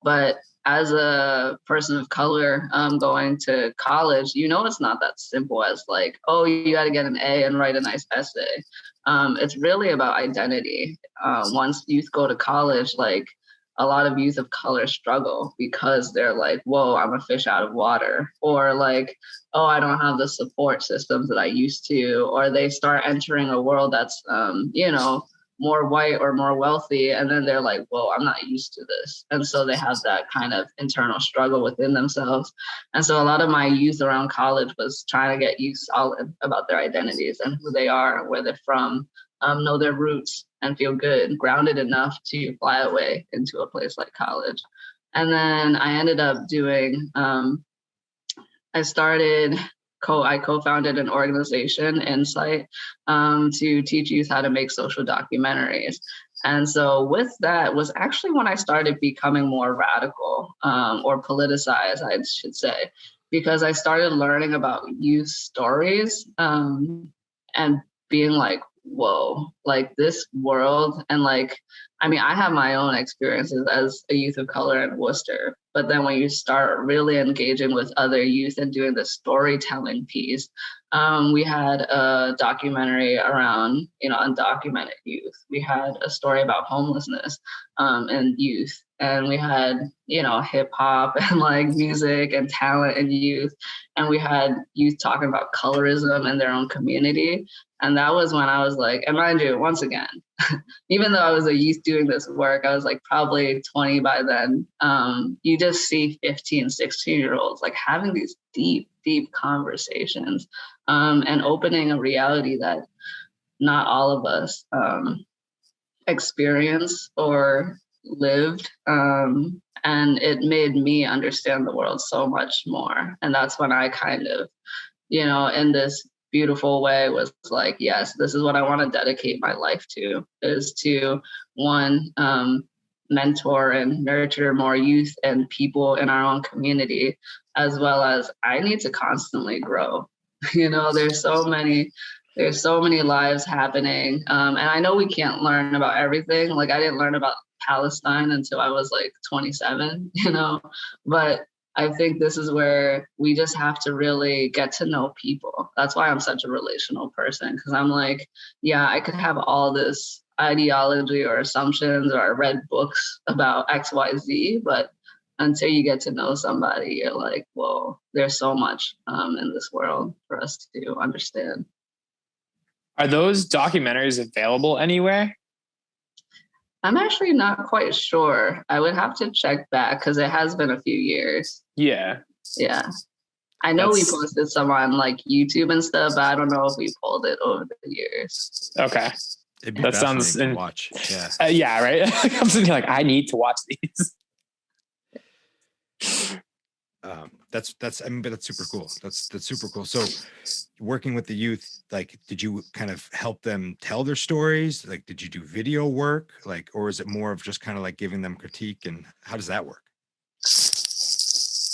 But as a person of color going to college, it's not that simple as like, oh, you got to get an A and write a nice essay. It's really about identity. Once youth go to college, like a lot of youth of color struggle because they're like, whoa, I'm a fish out of water. Or like, oh, I don't have the support systems that I used to. Or they start entering a world that's, more white or more wealthy. And then they're like, whoa, I'm not used to this. And so they have that kind of internal struggle within themselves. And so a lot of my youth around college was trying to get youth solid about their identities and who they are, where they're from, know their roots and feel good, grounded enough to fly away into a place like college. And then I ended up doing, I co-founded an organization, Insight, to teach youth how to make social documentaries. And so with that was actually when I started becoming more radical or politicized, I should say, because I started learning about youth stories and being like, whoa, like this world. And like, I mean, I have my own experiences as a youth of color in Worcester, but then when you start really engaging with other youth and doing the storytelling piece, we had a documentary around, undocumented youth. We had a story about homelessness and youth. And we had, hip hop and like music and talent and youth. And we had youth talking about colorism in their own community. And that was when I was like, and mind you, once again, even though I was a youth doing this work, I was like probably 20 by then. You just see 15, 16-year-olds like having these deep, deep conversations and opening a reality that not all of us experience or lived. And it made me understand the world so much more. And that's when I kind of, in this beautiful way was like, yes, this is what I want to dedicate my life to, is to one, mentor and nurture more youth and people in our own community, as well as I need to constantly grow. There's so many lives happening. And I know we can't learn about everything. Like I didn't learn about Palestine until I was like 27, but I think this is where we just have to really get to know people. That's why I'm such a relational person, because I'm like, yeah, I could have all this ideology or assumptions, or I read books about XYZ, but until you get to know somebody, you're like, whoa, there's so much in this world for us to understand. Are those documentaries available anywhere? I'm actually not quite sure. I would have to check back because it has been a few years. Yeah. Yeah. I know we posted some on like YouTube and stuff, but I don't know if we pulled it over the years. Okay. It'd be That fascinating sounds to watch. Yeah. Yeah, right. I'm sitting here like, I need to watch these. That's I mean, but that's super cool. That's super cool. So working with the youth, like, did you kind of help them tell their stories? Like, did you do video work? Like, or is it more of just kind of like giving them critique, and how does that work?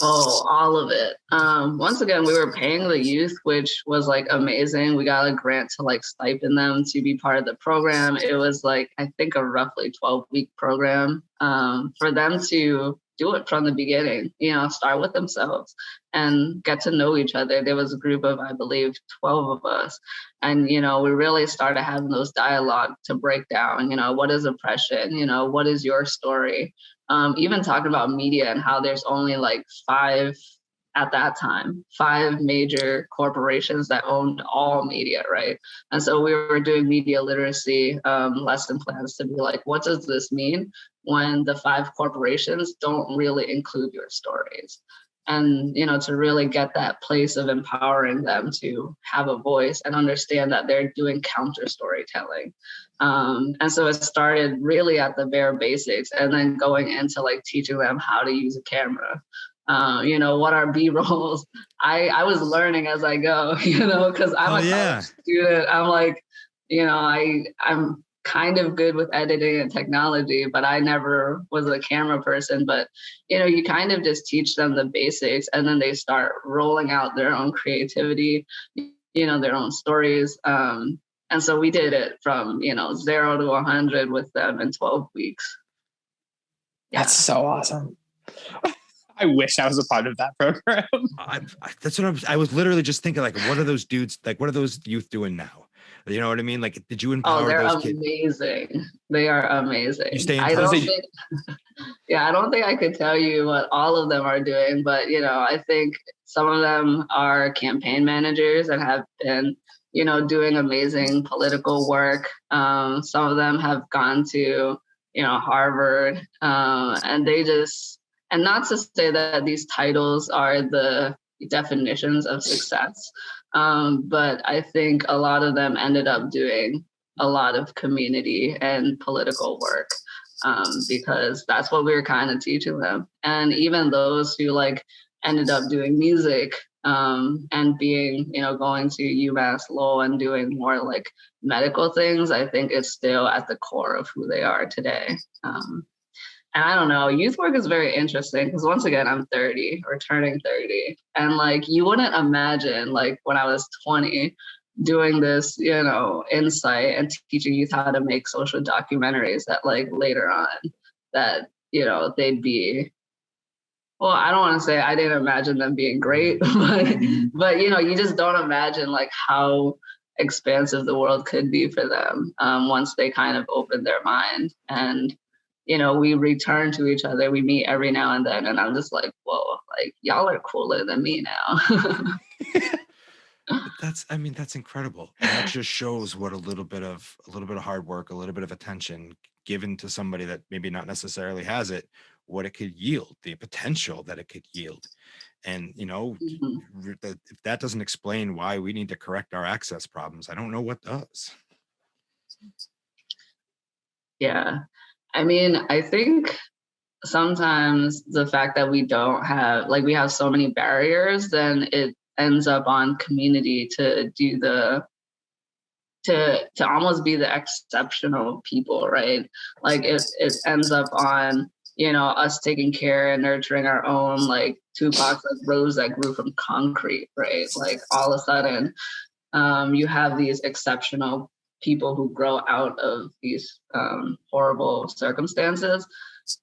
Oh, all of it. Once again, we were paying the youth, which was like amazing. We got a grant to like stipend them to be part of the program. It was like, I think a roughly 12-week program for them to do it from the beginning, start with themselves and get to know each other. There was a group of, I believe, 12 of us. And, we really started having those dialogue to break down, what is oppression? What is your story? Even talking about media and how there's only like 5 at that time, 5 major corporations that owned all media, right? And so we were doing media literacy lesson plans to be like, what does this mean when the 5 corporations don't really include your stories? And, to really get that place of empowering them to have a voice and understand that they're doing counter storytelling. And so it started really at the bare basics, and then going into like teaching them how to use a camera. What are B-rolls? I was learning as I go, because I'm a college student. I'm like, I'm kind of good with editing and technology, but I never was a camera person. But, you kind of just teach them the basics, and then they start rolling out their own creativity, their own stories. And so we did it from, 0 to 100 with them in 12 weeks. Yeah. That's so awesome. I wish I was a part of that program. That's what I was literally just thinking, like, what are those dudes, like, what are those youth doing now? You know what I mean? Like, did you empower those kids? Oh, they're amazing. They are amazing. You stay in I don't think I could tell you what all of them are doing, but, I think some of them are campaign managers and have been, doing amazing political work. Some of them have gone to, Harvard, and they just, and not to say that these titles are the definitions of success, but I think a lot of them ended up doing a lot of community and political work, because that's what we were kind of teaching them. And even those who like ended up doing music and being, going to UMass Lowell and doing more like medical things, I think it's still at the core of who they are today. And I don't know, youth work is very interesting because once again, I'm 30 or turning 30. And like, you wouldn't imagine like when I was 20 doing this, insight and teaching youth how to make social documentaries that like later on that, they'd be, well, I don't want to say I didn't imagine them being great, but you just don't imagine like how expansive the world could be for them once they kind of open their mind. And we return to each other. We meet every now and then, and I'm just like, whoa, like y'all are cooler than me now. That's incredible. And that just shows what a little bit of hard work, a little bit of attention given to somebody that maybe not necessarily has it, what it could yield, the potential that it could yield. And, if that doesn't explain why we need to correct our access problems, I don't know what does. Yeah. I mean, I think sometimes the fact that we don't have, like, we have so many barriers, then it ends up on community to do to almost be the exceptional people, right? Like it ends up on, us taking care and nurturing our own, like Tupac's like rose that grew from concrete, right? Like all of a sudden, you have these exceptional people who grow out of these horrible circumstances.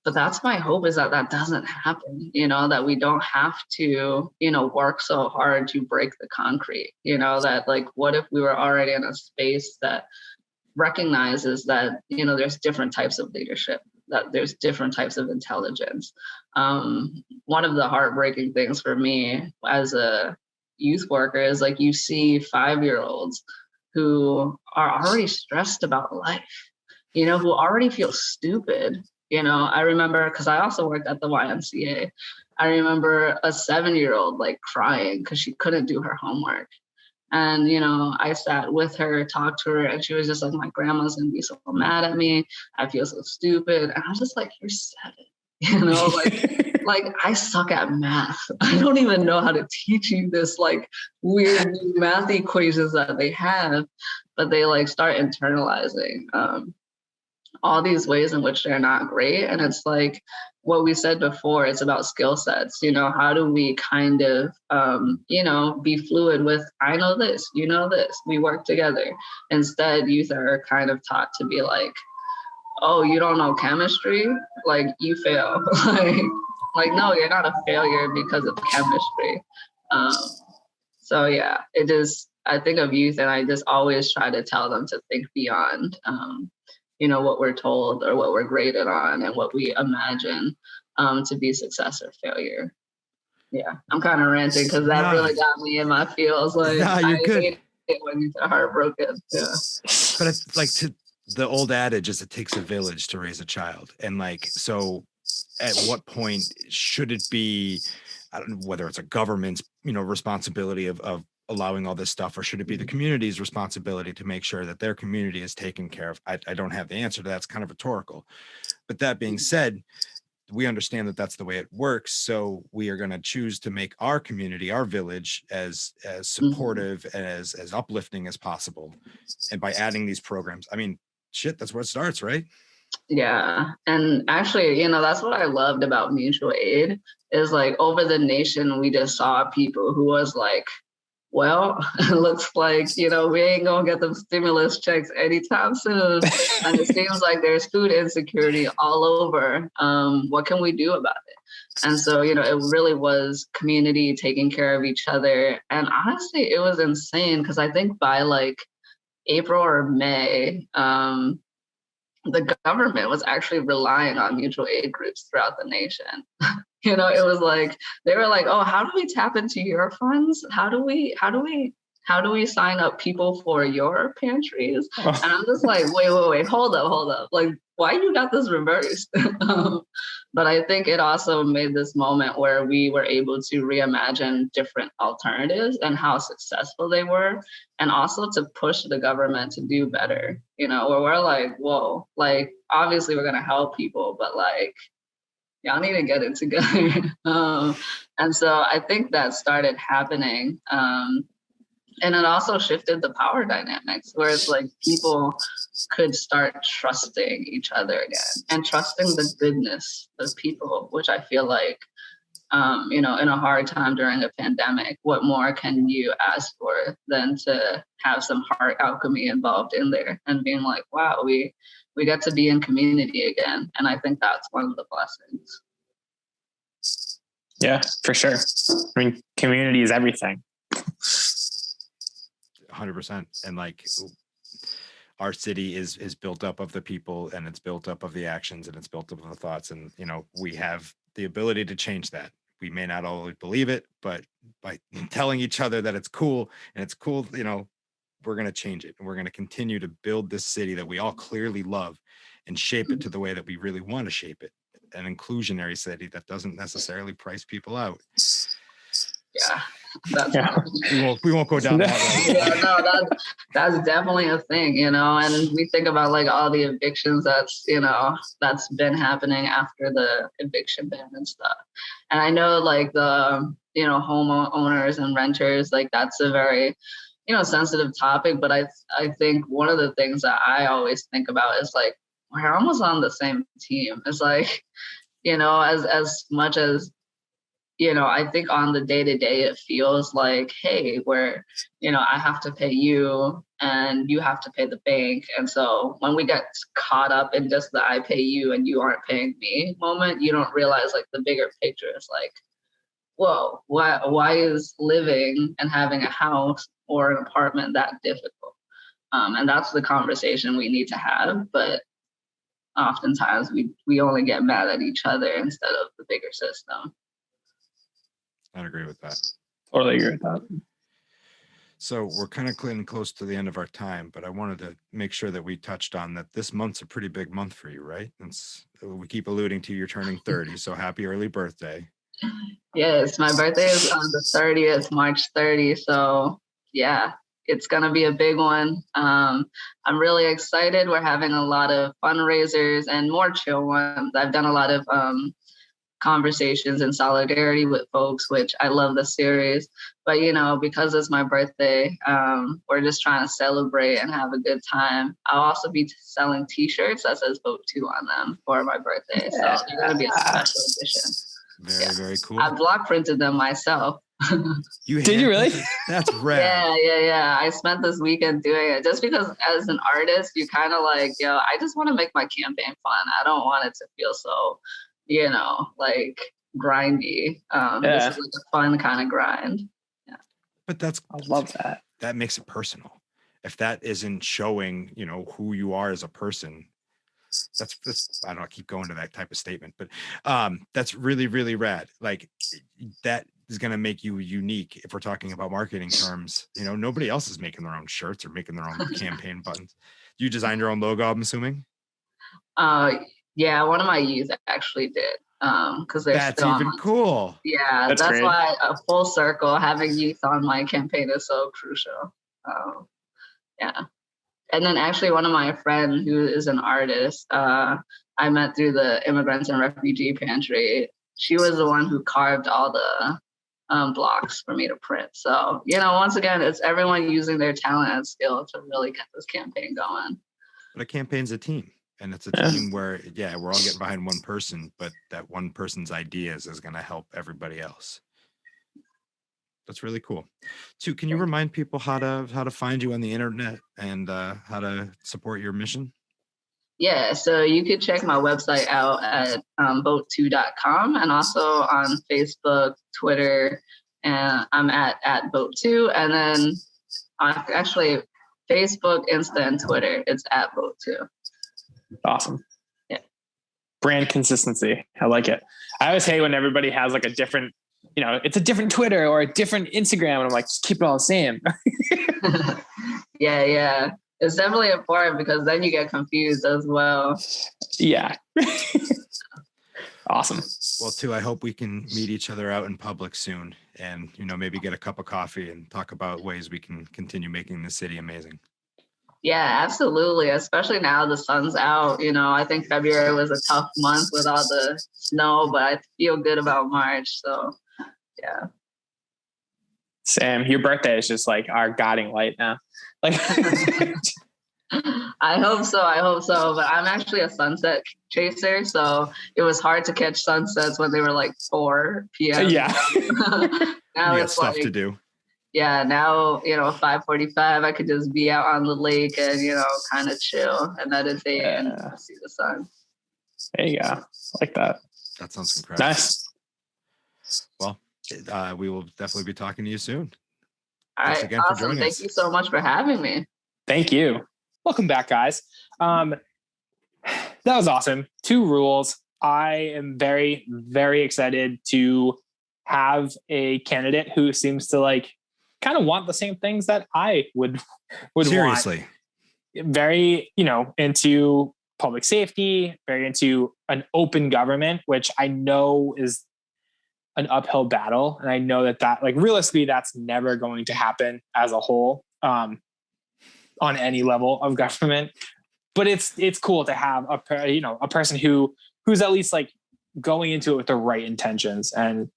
But that's my hope, is that doesn't happen, that we don't have to, work so hard to break the concrete, that like, what if we were already in a space that recognizes that, there's different types of leadership, that there's different types of intelligence. One of the heartbreaking things for me as a youth worker is like you see 5-year-olds who are already stressed about life, you know, who already feel stupid. You know, I remember, because I also worked at the YMCA, I remember a 7-year-old like crying because she couldn't do her homework. And, you know, I sat with her, talked to her, and she was just like, my grandma's gonna be so mad at me. I feel so stupid. And I was just like, you're 7, you know, like I suck at math. I don't even know how to teach you this like weird new math equations that they have, but they like start internalizing all these ways in which they're not great. And it's like what we said before, it's about skill sets. You know, how do we kind of, you know, be fluid with, I know this, you know this, we work together. Instead, youth are kind of taught to be like, oh, you don't know chemistry? Like, you fail. like, no, you're not a failure because of chemistry. So yeah, it is, I think of youth and I just always try to tell them to think beyond, you know, what we're told or what we're graded on and what we imagine to be success or failure. Yeah, I'm kind of ranting because that really got me in my feels. Like, you're good. hate it when you're heartbroken. Yeah. But it's like the old adage is it takes a village to raise a child. And like, so at what point should it be, I don't know whether it's a government's, you know, responsibility of allowing all this stuff, or should it be the community's responsibility to make sure that their community is taken care of? I don't have the answer to that. It's kind of rhetorical. But that being said, we understand that that's the way it works. So we are going to choose to make our community, our village, as supportive and as uplifting as possible. And by adding these programs, I mean, shit, that's where it starts, right? Yeah. And actually, you know, that's what I loved about mutual aid is like over the nation, we just saw people who was like, well, it looks like, you know, we ain't gonna get them stimulus checks anytime soon. And it seems like there's food insecurity all over. What can we do about it? And so, you know, it really was community taking care of each other. And honestly, it was insane because I think by like April or May, the government was actually relying on mutual aid groups throughout the nation. You know, it was like, they were like, oh, how do we tap into your funds? How do we sign up people for your pantries? And I'm just like, wait, hold up. Like, why you got this reversed? But I think it also made this moment where we were able to reimagine different alternatives and how successful they were. And also to push the government to do better, you know, where we're like, whoa, like, obviously we're going to help people, but like, y'all need to get it together. And so I think that started happening. And it also shifted the power dynamics where it's like people could start trusting each other again and trusting the goodness of people, which I feel like, you know, in a hard time during a pandemic, what more can you ask for than to have some heart alchemy involved in there and being like, wow, we get to be in community again. And I think that's one of the blessings. Yeah, for sure. I mean, community is everything. 100%. And like our city is built up of the people, and it's built up of the actions, and it's built up of the thoughts. And, you know, we have the ability to change that. We may not always believe it, but by telling each other that it's cool, you know, we're going to change it, and we're going to continue to build this city that we all clearly love and shape it to the way that we really want to shape it. An inclusionary city that doesn't necessarily price people out. Yeah, we won't go down that road. Yeah, no, that's definitely a thing, you know. And we think about like all the evictions that's been happening after the eviction ban and stuff. And I know like the, you know, homeowners and renters, like that's a very, you know, sensitive topic. But I think one of the things that I always think about is like, we're almost on the same team. It's like, you know, as much as, you know, I think on the day-to-day, it feels like, hey, where, you know, I have to pay you and you have to pay the bank. And so when we get caught up in just the I pay you and you aren't paying me moment, you don't realize like the bigger picture is like, whoa, why is living and having a house or an apartment that difficult? And that's the conversation we need to have. But oftentimes we only get mad at each other instead of the bigger system. I'd agree with that. Totally agree with that. So we're kind of getting close to the end of our time, but I wanted to make sure that we touched on that this month's a pretty big month for you, right? We keep alluding to you're turning 30, so happy early birthday. Yes, my birthday is on the 30th, March 30. So yeah, it's going to be a big one. I'm really excited. We're having a lot of fundraisers and more chill ones. I've done a lot of conversations in solidarity with folks, which I love the series. But, because it's my birthday, we're just trying to celebrate and have a good time. I'll also be selling T-shirts that says Vote Thu on them for my birthday. So they're going to be a special edition. Very cool. I block printed them myself. Did you really? That's rad. Yeah. I spent this weekend doing it just because as an artist, you kind of like, I just want to make my campaign fun. I don't want it to feel so, like grindy. This is like a fun kind of grind. Yeah. But I love that. That makes it personal. If that isn't showing, who you are as a person, that's I don't know, I keep going to that type of statement, but that's really, really rad. Like that is going to make you unique. If we're talking about marketing terms, nobody else is making their own shirts or making their own campaign buttons. You designed your own logo, I'm assuming? Yeah, one of my youth actually did. Because that's even cool. Yeah, that's great. Why a full circle, having youth on my campaign is so crucial. Yeah. And then actually one of my friends who is an artist, I met through the Immigrants and Refugee Pantry. She was the one who carved all the blocks for me to print. So, once again, it's everyone using their talent and skill to really get this campaign going. But a campaign's a team. And it's a team where, we're all getting behind one person, but that one person's ideas is going to help everybody else. That's really cool. Thu, can you remind people how to find you on the internet and how to support your mission? Yeah, so you could check my website out at votethu.com and also on Facebook, Twitter, and I'm at votethu. And then actually Facebook, Insta, and Twitter, it's at votethu. Awesome. Yeah. Brand consistency. I like it. I always hate when everybody has like a different, it's a different Twitter or a different Instagram. And I'm like, just keep it all the same. Yeah. It's definitely important because then you get confused as well. Yeah. Awesome. Well, Thu, I hope we can meet each other out in public soon and, maybe get a cup of coffee and talk about ways we can continue making the city amazing. Yeah, absolutely. Especially now the sun's out. I think February was a tough month with all the snow, but I feel good about March. So, yeah. Sam, your birthday is just like our guiding light now. Like, I hope so. But I'm actually a sunset chaser, so it was hard to catch sunsets when they were like 4 p.m. Yeah. Now it's stuff to do. Yeah, now, 5:45, I could just be out on the lake and, kind of chill and meditate and see the sun. There you go. I like that. That sounds incredible. Nice. Well, we will definitely be talking to you soon. All right. Again awesome. For joining us. Thank you so much for having me. Thank you. Welcome back, guys. That was awesome. 2 rules. I am very, very excited to have a candidate who seems to kind of want the same things that I would seriously want. Very, into public safety, very into an open government, which I know is an uphill battle. And I know that realistically, that's never going to happen as a whole, on any level of government. But it's cool to have a person who's at least going into it with the right intentions and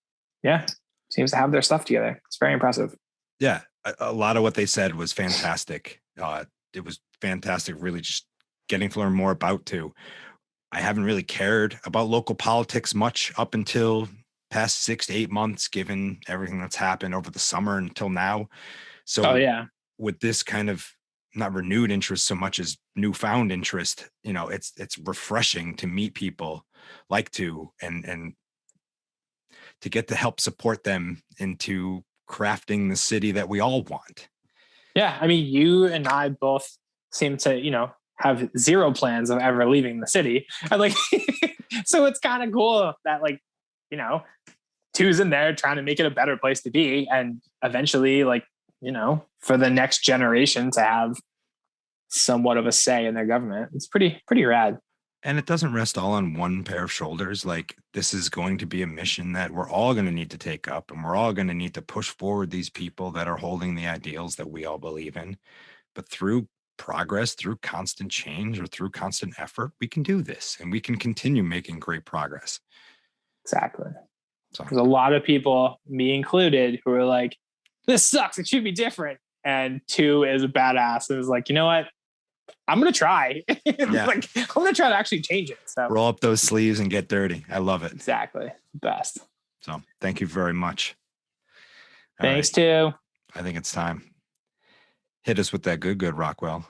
seems to have their stuff together. It's very impressive. Yeah, a lot of what they said was fantastic. It was fantastic, really just getting to learn more about Thu. I haven't really cared about local politics much up until past 6 to 8 months, given everything that's happened over the summer until now. So with this kind of not renewed interest so much as newfound interest, it's refreshing to meet people like Thu and to get to help support them into crafting the city that we all want. Yeah. I mean, you and I both seem to, have zero plans of ever leaving the city. And like, so it's kind of cool that like, you know, Thu's in there trying to make it a better place to be. And eventually, like, you know, for the next generation to have somewhat of a say in their government. It's pretty rad. And it doesn't rest all on one pair of shoulders. Like, this is going to be a mission that we're all going to need to take up, and we're all going to need to push forward these people that are holding the ideals that we all believe in. But through progress, through constant change, or through constant effort, we can do this, and we can continue making great progress. Exactly. So there's a lot of people, me included, who are like, this sucks, it should be different. And Thu is a badass and is like, you know what? I'm going to try. Yeah. Like, I'm going to try to actually change it. So roll up those sleeves and get dirty. I love it. Exactly. Best. So thank you very much. Thanks, Thu. I think it's time. Hit us with that good, Rockwell.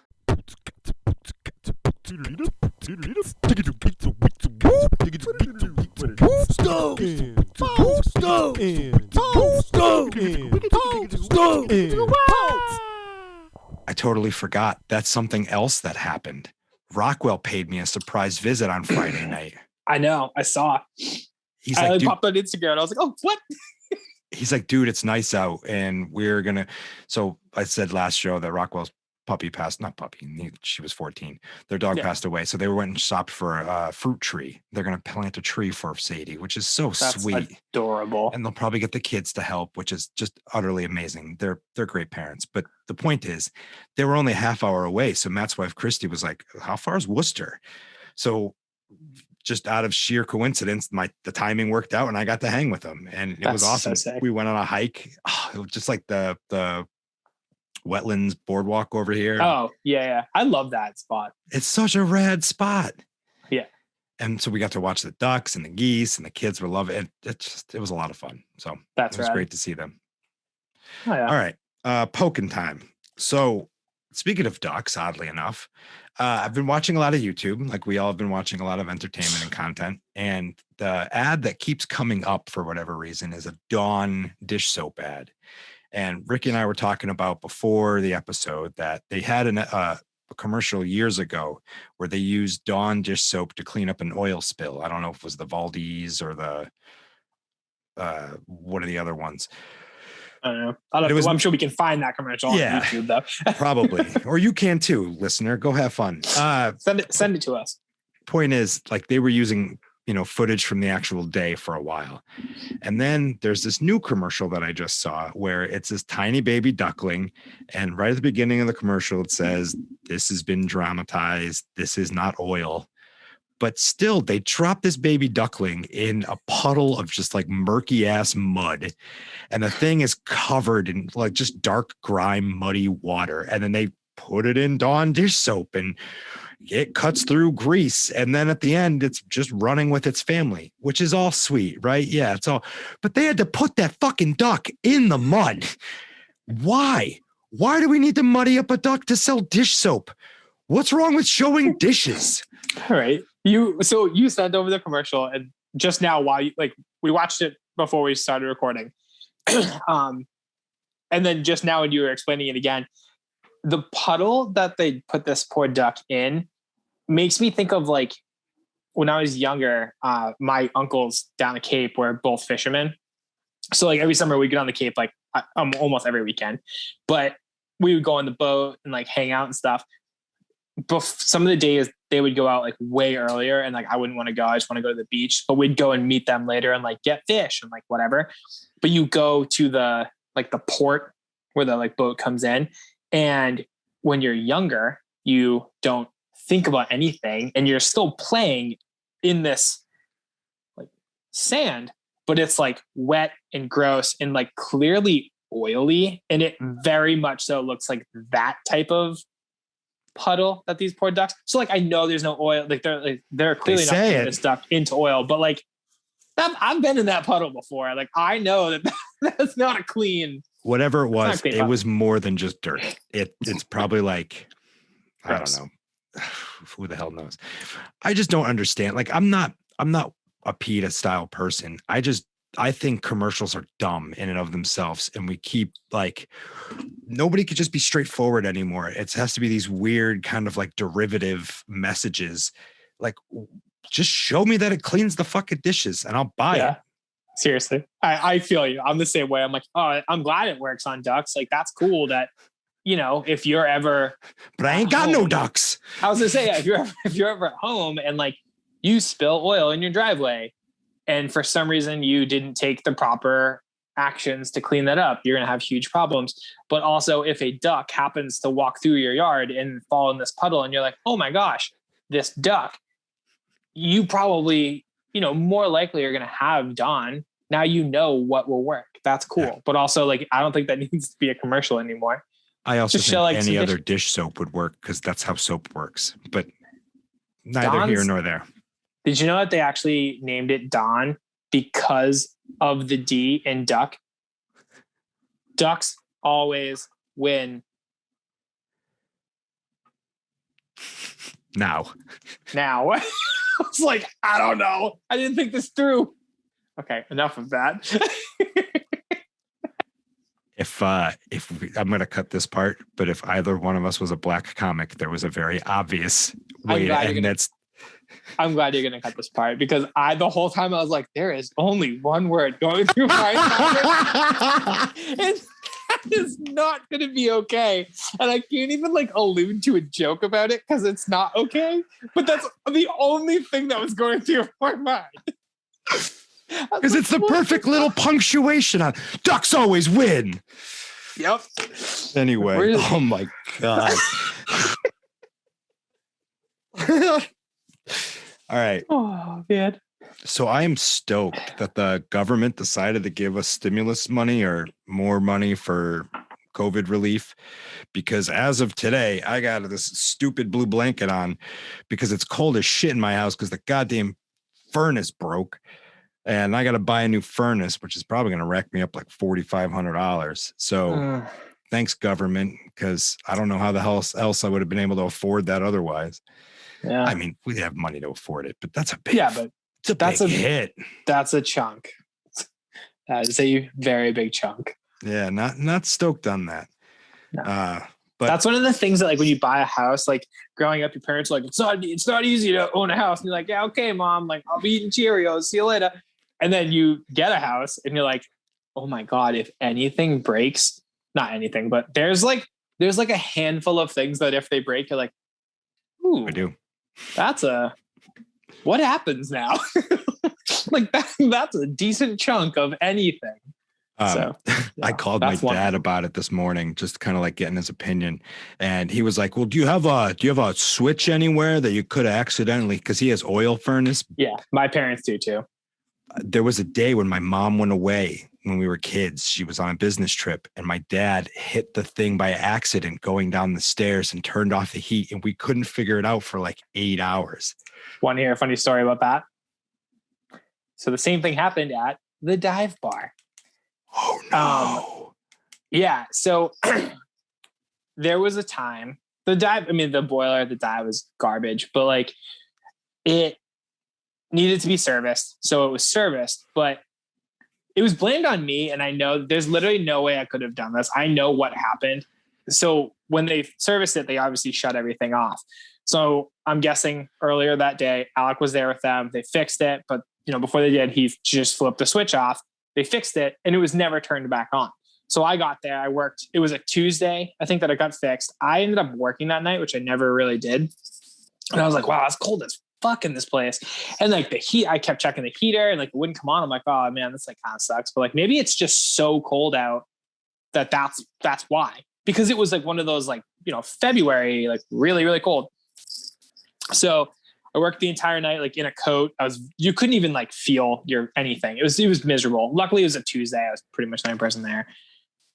I totally forgot. That's something else that happened. Rockwell paid me a surprise visit on Friday night. I know. I saw. He's I like, dude, popped on Instagram and I was like, oh, what? he's like, dude, it's nice out. And we're going to. So I said last show that Rockwell's puppy passed, not puppy, she was 14. Their dog passed away. So they went and shopped for a fruit tree. They're going to plant a tree for Sadie, which is so sweet. Adorable. And they'll probably get the kids to help, which is just utterly amazing. They're great parents. But the point is, they were only a half hour away. So Matt's wife, Christy, was like, how far is Worcester? So just out of sheer coincidence, the timing worked out and I got to hang with them. And it was awesome. So we went on a hike. Oh, it was just like the wetlands boardwalk over here. Oh, yeah. I love that spot. It's such a rad spot. Yeah. And so we got to watch the ducks and the geese, and the kids were loving it. It was a lot of fun. So it was great to see them. Oh, yeah. All right. Poking time. So speaking of ducks, oddly enough, I've been watching a lot of YouTube, like we all have been watching a lot of entertainment and content. And the ad that keeps coming up for whatever reason is a Dawn dish soap ad. And Ricky and I were talking about before the episode that they had a commercial years ago where they used Dawn dish soap to clean up an oil spill. I don't know if it was the Valdez or the what are the other ones? I don't know. I'm sure we can find that commercial on YouTube though. Probably. Or you can too, listener. Go have fun. Send it to us. Point is, like, they were using footage from the actual day for a while. And then there's this new commercial that I just saw where it's this tiny baby duckling. And right at the beginning of the commercial, it says, this has been dramatized. This is not oil. But still, they drop this baby duckling in a puddle of just like murky ass mud. And the thing is covered in like just dark, grime, muddy water. And then they put it in Dawn dish soap and it cuts through grease. And then at the end, it's just running with its family, which is all sweet, right? Yeah, it's all. But they had to put that fucking duck in the mud. Why? Why do we need to muddy up a duck to sell dish soap? What's wrong with showing dishes? All right. You sent over the commercial, and just now while we watched it before we started recording. And then just now when you were explaining it again, the puddle that they put this poor duck in makes me think of like when I was younger, my uncles down the Cape were both fishermen. So like every summer we get on the Cape, like almost every weekend, but we would go on the boat and like hang out and stuff. Some of the days they would go out like way earlier and like I wouldn't want to go. I just want to go to the beach, but we'd go and meet them later and like get fish and like whatever. But you go to the port where the like boat comes in. And when you're younger, you don't think about anything and you're still playing in this like sand, but it's like wet and gross and like clearly oily. And it very much so looks like that type of puddle that these poor ducks. So like, I know there's no oil. Like they're clearly not putting this duck into oil, but like I've been in that puddle before. Like I know that that's not a clean. Whatever it was, it was more than just dirt. It's probably like, I don't know. Who the hell knows? I just don't understand. Like I'm not a PETA style person. I just I think commercials are dumb in and of themselves. And we keep like, nobody could just be straightforward anymore. It has to be these weird kind of like derivative messages. Like, just show me that it cleans the fucking dishes and I'll buy it. Seriously. I feel you. I'm the same way. I'm like, oh, I'm glad it works on ducks. Like, that's cool that, you know, if you're ever, but I ain't got no ducks. I was gonna say, if you're ever at home and like you spill oil in your driveway and for some reason you didn't take the proper actions to clean that up, you're going to have huge problems. But also if a duck happens to walk through your yard and fall in this puddle and you're like, oh my gosh, this duck, you probably, you know, more likely are going to have Dawn. Now you know what will work. That's cool. Yeah. But also, like, I don't think that needs to be a commercial anymore. I also think like any other dish soap would work because that's how soap works. But neither here nor there. Did you know that they actually named it Dawn because of the D in duck? Ducks always win. Now. I was like, I don't know. I didn't think this through. Okay, enough of that. If I'm going to cut this part, but if either one of us was a black comic, there was a very obvious way to end that. I'm glad you're going to cut this part because the whole time I was like, there is only one word going through my mind. And that is not going to be okay. And I can't even like allude to a joke about it because it's not okay. But that's the only thing that was going through my mind. Because it's the perfect little punctuation on ducks always win. Yep. Anyway, oh my God. All right. Oh, man. So I am stoked that the government decided to give us stimulus money or more money for COVID relief, because as of today, I got this stupid blue blanket on because it's cold as shit in my house because the goddamn furnace broke. And I got to buy a new furnace, which is probably going to rack me up like $4,500. So thanks, government, because I don't know how the hell else I would have been able to afford that otherwise. Yeah. I mean, we have money to afford it, but that's a big, big hit. That's a chunk. That is a very big chunk. Yeah, not stoked on that. No. But that's one of the things that, like, when you buy a house, like growing up, your parents are like, it's not easy to own a house. And you're like, yeah, okay, mom, like I'll be eating Cheerios. See you later. And then you get a house and you're like, oh my God, if anything breaks, not anything, but there's like a handful of things that if they break, you're like, ooh, I do. What happens now? Like that's a decent chunk of anything. So yeah, I called my dad about it this morning, just kind of like getting his opinion. And he was like, well, do you have a switch anywhere that you could accidentally, because he has oil furnace? Yeah, my parents do too. There was a day when my mom went away when we were kids. She was on a business trip and my dad hit the thing by accident going down the stairs and turned off the heat. And we couldn't figure it out for like 8 hours. Want to hear a funny story about that? So the same thing happened at the dive bar. Oh no. Yeah. So there was a time the boiler at the dive was garbage, but like it needed to be serviced. So it was serviced, but it was blamed on me. And I know there's literally no way I could have done this. I know what happened. So when they serviced it, they obviously shut everything off. So I'm guessing earlier that day, Alec was there with them. They fixed it, but before they did, he just flipped the switch off. They fixed it and it was never turned back on. So I got there, I worked. It was a Tuesday, I think, that it got fixed. I ended up working that night, which I never really did. And I was like, wow, it's cold as fuck in this place. And like the heat, I kept checking the heater and like it wouldn't come on. I'm like, oh man, this like kind of sucks. But like maybe it's just so cold out that's why. Because it was like one of those like, February, like really, really cold. So I worked the entire night, like in a coat. You couldn't even like feel anything. It was miserable. Luckily it was a Tuesday. I was pretty much the only person there.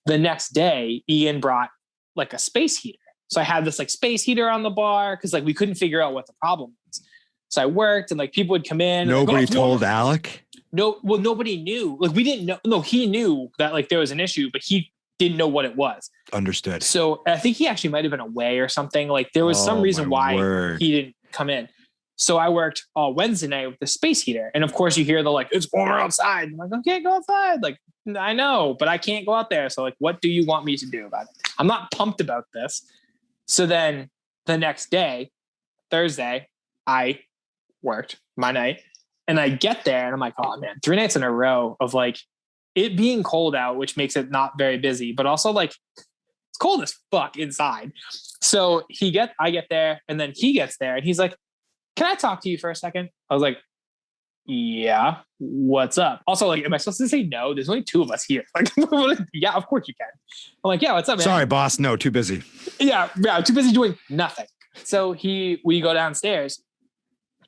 The next day, Ian brought like a space heater. So I had this like space heater on the bar because like we couldn't figure out what the problem was. So I worked and like people would come in. Nobody told Alec? No, well, nobody knew. Like we didn't know. No, he knew that like there was an issue, but he didn't know what it was. Understood. So I think he actually might have been away or something. Like there was some reason why he didn't come in. So I worked all Wednesday night with the space heater. And of course you hear the like, it's warmer outside. I'm like, okay, go outside. Like, I know, but I can't go out there. So like, what do you want me to do about it? I'm not pumped about this. So then the next day, Thursday, I worked my night and I get there and I'm like, oh man, 3 nights in a row of like it being cold out, which makes it not very busy, but also like it's cold as fuck inside. So I get there and then he gets there and he's like, can I talk to you for a second? I was like, yeah, what's up? Also, like, am I supposed to say no? There's only 2 of us here. Like, yeah, of course you can. I'm like, yeah, what's up, man? Sorry, boss. No, too busy. Yeah, too busy doing nothing. So we go downstairs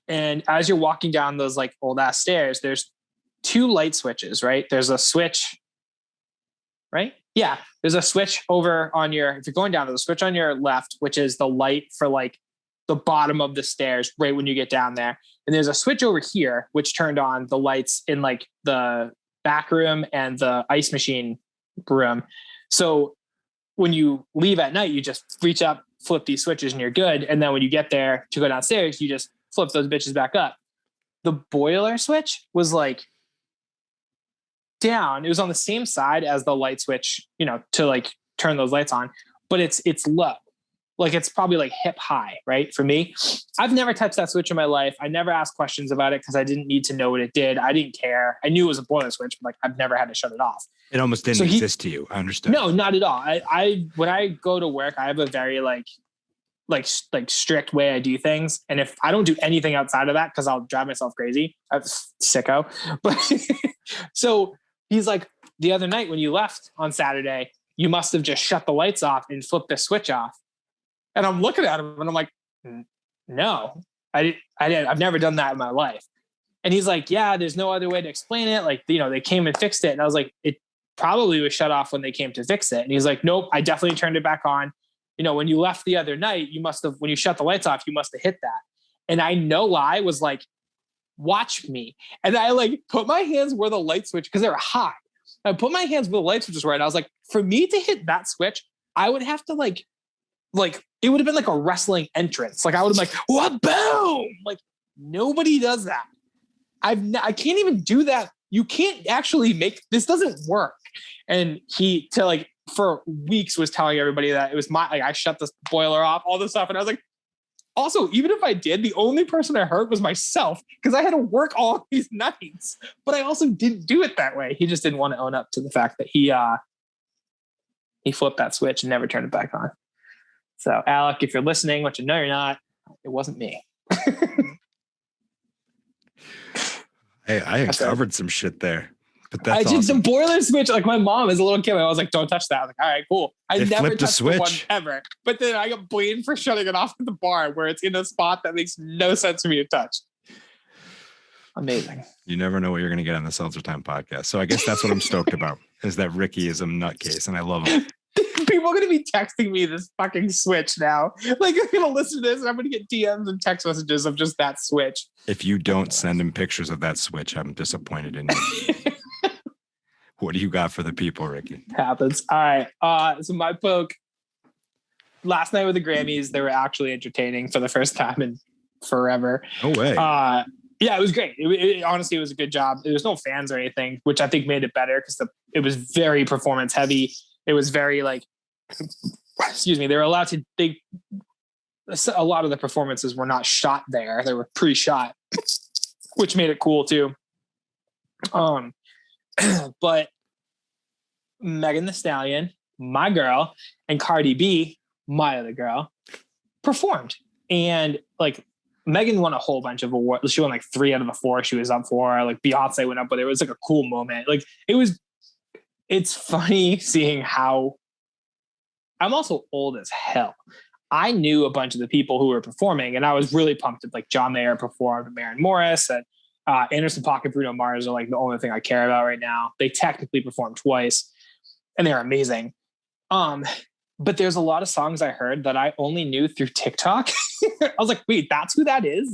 and as you're walking down those like old ass stairs, there's 2 light switches, right? There's a switch, right? Yeah. There's a switch over on if you're going down, there's a switch on your left, which is the light for like the bottom of the stairs right when you get down there. And there's a switch over here, which turned on the lights in like the back room and the ice machine room. So when you leave at night, you just reach up, flip these switches and you're good. And then when you get there to go downstairs, you just flip those bitches back up. The boiler switch was like down. It was on the same side as the light switch, to like turn those lights on, but it's low. Like it's probably like hip high, right? For me, I've never touched that switch in my life. I never asked questions about it because I didn't need to know what it did. I didn't care. I knew it was a boiler switch, but like I've never had to shut it off. It almost didn't exist to you. I understand. No, not at all. I when I go to work, I have a very like strict way I do things. And if I don't do anything outside of that, because I'll drive myself crazy, I'm sicko. But so he's like, the other night when you left on Saturday, you must have just shut the lights off and flipped the switch off. And I'm looking at him and I'm like, no, I've never done that in my life. And he's like, yeah, there's no other way to explain it. Like, they came and fixed it. And I was like, it probably was shut off when they came to fix it. And he's like, nope, I definitely turned it back on. When you left the other night, when you shut the lights off, you must have hit that. And I was like, watch me. And I like put my hands where the light switch, because they were high. I put my hands where the light switches were. And I was like, for me to hit that switch, I would have to like it would have been like a wrestling entrance. Like I would have been like, what, boom! Like nobody does that. I can't even do that. You can't actually this doesn't work. And he for weeks was telling everybody that it was I shut this boiler off, all this stuff. And I was like, also, even if I did, the only person I hurt was myself because I had to work all these nights. But I also didn't do it that way. He just didn't want to own up to the fact that he flipped that switch and never turned it back on. So, Alec, if you're listening, which I know you're not, it wasn't me. Hey, I uncovered some shit there. But that's I did the boiler switch. Like my mom as a little kid, I was like, don't touch that. I was like, all right, cool. I never touched the one ever. But then I got blamed for shutting it off at the bar where it's in a spot that makes no sense for me to touch. Amazing. You never know what you're going to get on the SeltzerTime podcast. So I guess that's what I'm stoked about, is that Ricky is a nutcase and I love him. People are going to be texting me this fucking switch now. Like, I'm going to listen to this and I'm going to get DMs and text messages of just that switch. If you don't send him pictures of that switch, I'm disappointed in you. What do you got for the people, Ricky? Happens. All right. So my poke last night with the Grammys, they were actually entertaining for the first time in forever. No way. Yeah, it was great. Honestly, it was a good job. There was no fans or anything, which I think made it better because it was very performance heavy. It was very excuse me, they were allowed to, a lot of the performances were not shot there. They were pre-shot, which made it cool too. But Megan Thee Stallion, my girl, and Cardi B, my other girl, performed. And Megan won a whole bunch of awards. She won 3 out of the 4 she was up for. Beyonce went up, but it was a cool moment. It's funny seeing how I'm also old as hell. I knew a bunch of the people who were performing, and I was really pumped. John Mayer performed, Maren Morris, and Anderson .Paak and Bruno Mars are the only thing I care about right now. They technically performed twice, and they're amazing. But there's a lot of songs I heard that I only knew through TikTok. I was like, wait, that's who that is?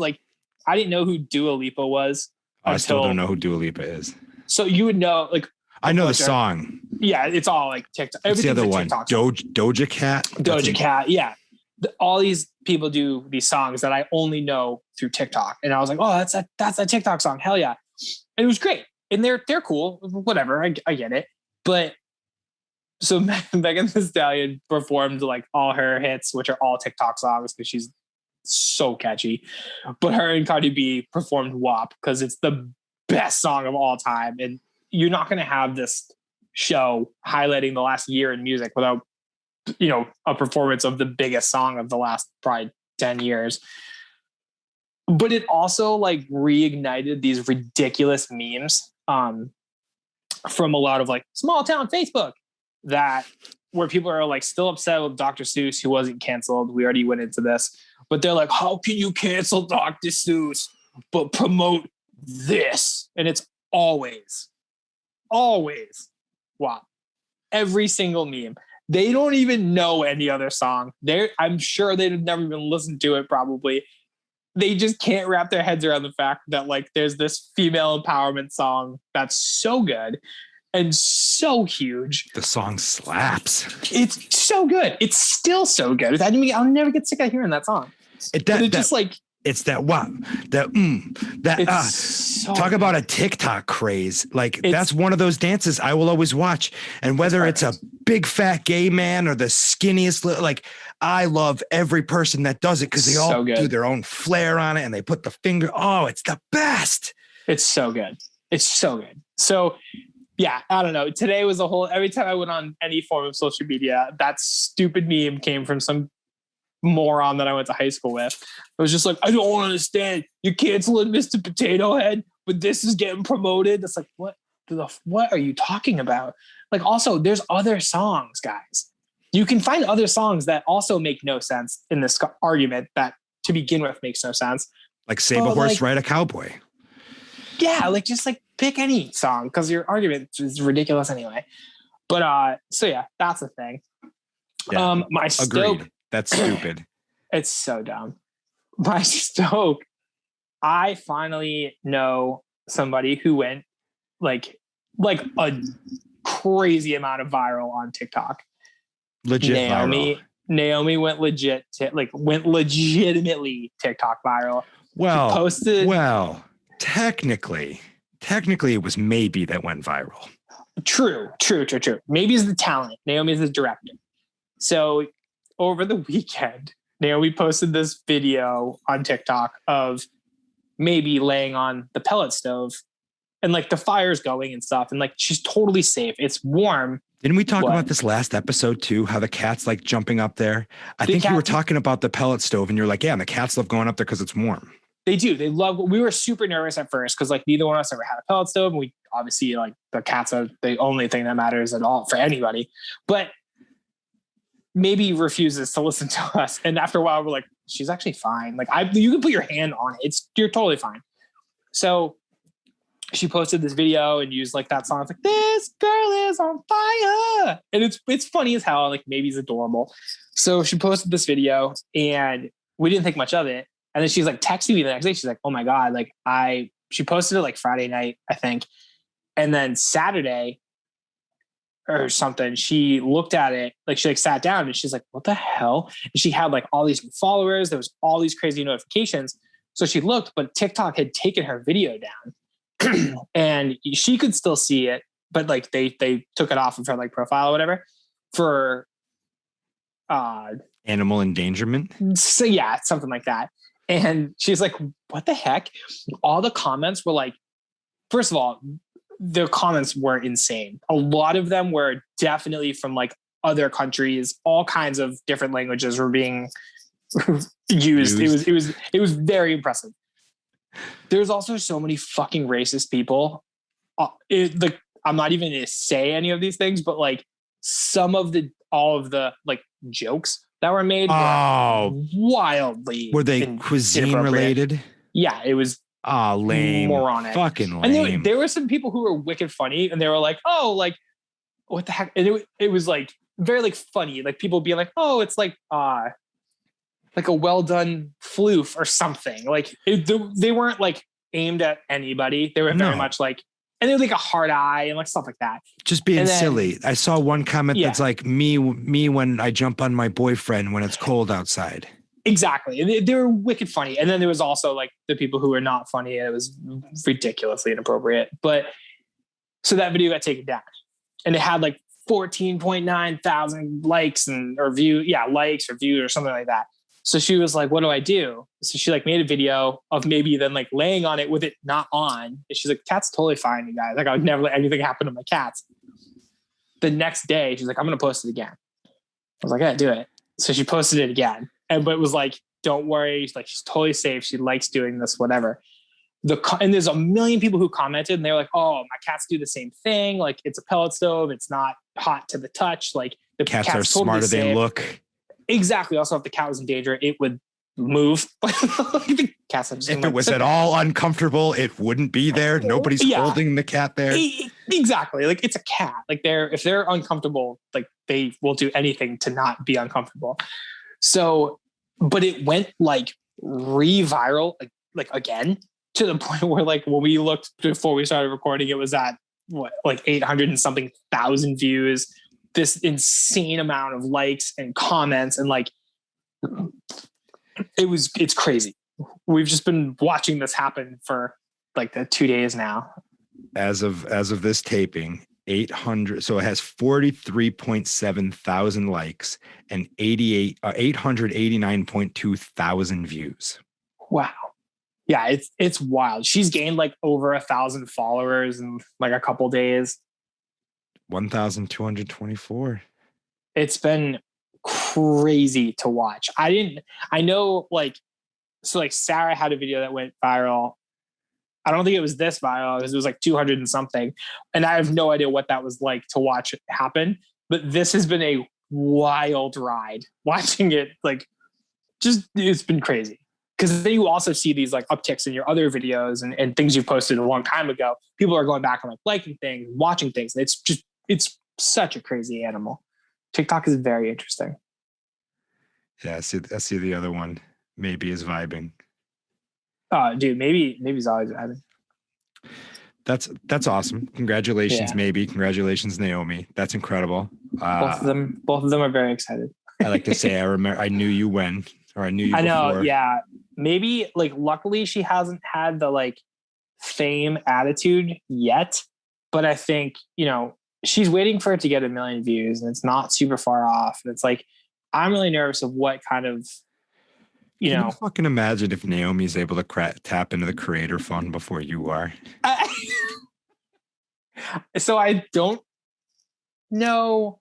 I didn't know who Dua Lipa was. I still don't know who Dua Lipa is. So you would know, I know the song. Yeah, it's all TikTok. What's the other one? Doja Cat? Doja Cat, yeah. all these people do these songs that I only know through TikTok. And I was like, oh, that's a TikTok song. Hell yeah. And it was great. And they're cool. Whatever. I get it. But so Megan Thee Stallion performed like all her hits, which are all TikTok songs because she's so catchy. But her and Cardi B performed WAP because it's the best song of all time. And you're not going to have this show highlighting the last year in music without, a performance of the biggest song of the last probably 10 years. But it also like reignited these ridiculous memes from a lot of like small town Facebook where people are like still upset with Dr. Seuss, who wasn't canceled. We already went into this, but they're like, how can you cancel Dr. Seuss but promote this? And it's always WAP. Every single meme. They don't even know any other song. I'm sure they've never even listened to it probably. They just can't wrap their heads around the fact that like there's this female empowerment song that's so good and so huge. The song slaps. It's so good. It's still so good. I'll never get sick of hearing that song. It's that WAP, talk about a TikTok craze. Like that's one of those dances I will always watch. And whether it's a big fat gay man or the skinniest, like I love every person that does it because they all do their own flair on it and they put the finger. Oh, it's the best. It's so good. It's so good. So yeah, I don't know. Today was every time I went on any form of social media, that stupid meme came from some moron that I went to high school with. It was just like, I don't understand. You're canceling Mr. Potato Head, but this is getting promoted. It's like, what are you talking about? Like, also, there's other songs, guys. You can find other songs that also make no sense in this argument that to begin with makes no sense. Like Save a Horse, Ride a Cowboy. Yeah, like just like pick any song because your argument is ridiculous anyway. But so yeah, that's the thing. Yeah, my Stoke. Agreed. That's stupid. It's so dumb. My Stoke, I finally know somebody who went like a crazy amount of viral on TikTok. Legit viral. Naomi went legitimately TikTok viral. Well, technically it was Maybe that went viral. True. Maybe is the talent. Naomi is the director. So over the weekend, Naomi posted this video on TikTok of Maybe laying on the pellet stove and like the fire's going and stuff. And like, she's totally safe. It's warm. Didn't we talk about this last episode too? How the cat's like jumping up there. I think you were talking about the pellet stove and you're like, yeah, and the cats love going up there because it's warm. They do. They love. We were super nervous at first because like neither one of us ever had a pellet stove. And we obviously like the cats are the only thing that matters at all for anybody. But Maybe refuses to listen to us. And after a while, we're like, she's actually fine. Like you can put your hand on it. You're totally fine. So she posted this video and used like that song. It's like, this girl is on fire. And it's funny as hell. Like Maybe's adorable. So she posted this video and we didn't think much of it. And then she's like texting me the next day. She's like, oh my God. Like she posted it like Friday night, I think. And then Saturday or something, she looked at it, like she like sat down and she's like, what the hell? And she had like all these followers. There was all these crazy notifications. So she looked, but TikTok had taken her video down and she could still see it, but like they took it off of her like profile or whatever for animal endangerment. So yeah, something like that. And she's like, what the heck? All the comments were like, first of all, the comments were insane. A lot of them were definitely from like other countries. All kinds of different languages were being used. It was very impressive. There's also so many fucking racist people. I'm not even gonna say any of these things, but like all of the like jokes that were made were wildly. Were they cuisine related? Yeah, it was. Lame. Moronic. Fucking lame. And there were some people who were wicked funny and they were like, oh, like, what the heck? And it was like very like funny. Like people being like, oh, it's like a well done floof or something. Like they weren't like aimed at anybody. They were very much like And they're like a hard eye and like stuff like that. Just being silly. I saw one comment that's like me when I jump on my boyfriend when it's cold outside. Exactly. And they were wicked funny. And then there was also like the people who were not funny, and it was ridiculously inappropriate. But so that video got taken down, and it had like 14.9 thousand likes or views or something like that. So she was like, what do I do? So she like made a video of maybe then like laying on it with it not on. And she's like, cat's totally fine, you guys. Like I would never let anything happen to my cats. The next day, she's like, I'm going to post it again. I was like, yeah, do it. So she posted it again. But it was like, don't worry. Like, she's totally safe. She likes doing this, whatever. And there's a million people who commented, and they're like, oh, my cats do the same thing. Like, it's a pellet stove. It's not hot to the touch. Like, the cats are smarter than look. Exactly. Also, if the cat was in danger, it would move. The cats if it was at all uncomfortable, it wouldn't be there. Nobody's holding the cat there. Exactly. Like, it's a cat. Like, if they're uncomfortable, like, they will do anything to not be uncomfortable. So, but it went like re-viral, like again, to the point where like when we looked before we started recording, it was at like 800 and something thousand views, this insane amount of likes and comments. And like, it's crazy. We've just been watching this happen for like the 2 days now. As of this taping, 800. So it has 43.7 thousand likes and 889.2 thousand views. Wow. Yeah, it's wild. She's gained like over 1,000 followers in like a couple days. 1,224. It's been crazy to watch. I know like, so like Sarah had a video that went viral. I don't think it was this viral because it was like 200 and something. And I have no idea what that was like to watch it happen. But this has been a wild ride watching it. Like, just, it's been crazy. Because then you also see these like upticks in your other videos and things you posted a long time ago. People are going back and like liking things, watching things. And it's such a crazy animal. TikTok is very interesting. Yeah, I see the other one. Maybe is vibing. Dude, maybe's always vibing. That's awesome. Congratulations, Maybe. Congratulations, Naomi. That's incredible. Both of them are very excited. I like to say I knew you when, or I knew you before. I know, yeah. Maybe like luckily she hasn't had the like fame attitude yet, but I think, she's waiting for it to get 1 million views, and it's not super far off. And it's like, I'm really nervous of what kind of, Can you fucking imagine if Naomi's able to tap into the creator fund before you are? So I don't know.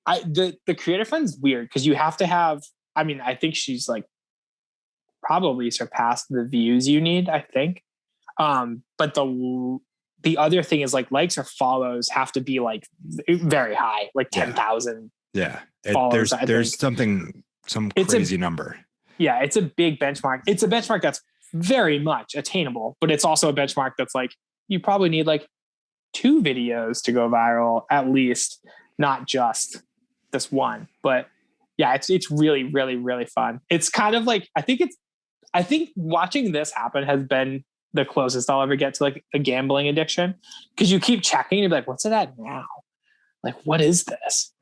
The creator fund's weird because you have to have, I think she's like probably surpassed the views you need, I think. But the other thing is like likes or follows have to be like very high, like 10,000. Yeah. There's some crazy number. Yeah, it's a big benchmark. It's a benchmark that's very much attainable, but it's also a benchmark that's like, you probably need like 2 videos to go viral at least, not just this one. But yeah, it's really, really, really fun. It's kind of like, I think watching this happen has been the closest I'll ever get to like a gambling addiction. Because you keep checking, you're like, what's it at now? Like, what is this?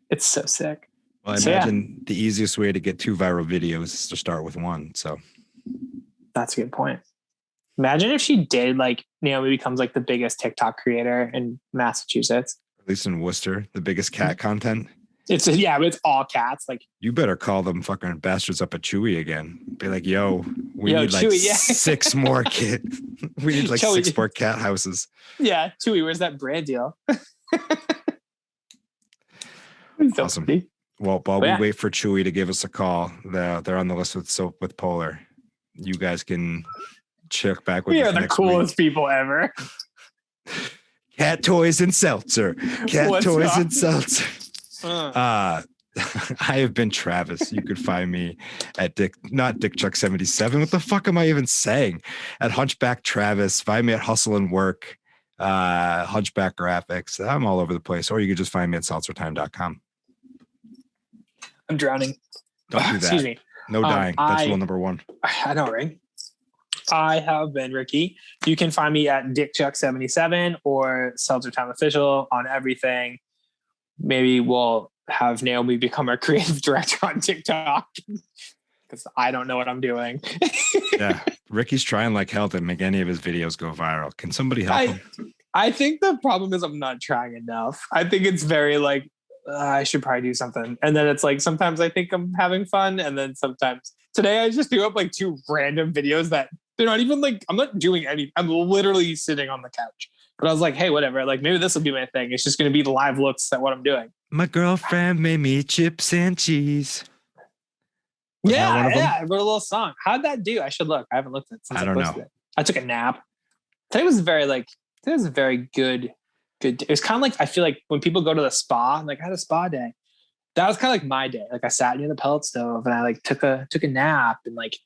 It's so sick. Well, I imagine the easiest way to get 2 viral videos is to start with 1. So that's a good point. Imagine if she did like Naomi becomes like the biggest TikTok creator in Massachusetts. At least in Worcester, the biggest cat content. It's all cats. Like, you better call them fucking bastards up at Chewy again. Be like, we need like Chewy, 6 more kids. We need like Chewy. 6 more cat houses. Yeah, Chewy, where's that brand deal? Awesome. Funny. Well, while we wait for Chewy to give us a call, they're on the list with Polar. You guys can check back with us. We are the coolest people ever. Cat toys and seltzer. Cat toys and seltzer. I have been Travis. You could find me at not Dick Chuck 77. What the fuck am I even saying? At Hunchback Travis. Find me at Hustle and Work, Hunchback Graphics. I'm all over the place. Or you could just find me at SeltzerTime.com. I'm drowning. Don't do that. Excuse me. No dying. That's rule number 1. I know, right? I have been Ricky. You can find me at DickChuck77 or SeltzerTime Official on everything. Maybe we'll have Naomi become our creative director on TikTok because I don't know what I'm doing. Yeah, Ricky's trying like hell to make any of his videos go viral. Can somebody help him? I think the problem is I'm not trying enough. I think it's very like, I should probably do something. And then it's like, sometimes I think I'm having fun. And then sometimes today I just threw up like 2 random videos that they're not even like, I'm not doing any, I'm literally sitting on the couch. But I was like, hey, whatever. Like maybe this will be my thing. It's just going to be the live looks at what I'm doing. My girlfriend made me chips and cheese. Yeah, I wrote a little song. How'd that do? I should look. I haven't looked at it since I posted it. I took a nap. Today was a very good day. It was kind of like, I feel like when people go to the spa, like I had a spa day. That was kind of like my day. Like I sat near the pellet stove and I like took a nap and like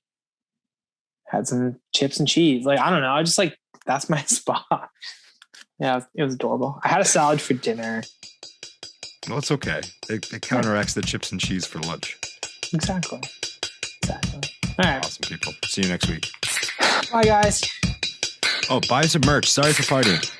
had some chips and cheese. Like, I don't know. I just like, that's my spa. Yeah, it was adorable. I had a salad for dinner. Well, it's okay. It counteracts the chips and cheese for lunch. Exactly. All right. Awesome, people. See you next week. Bye, guys. Oh, buy some merch. Sorry for partying.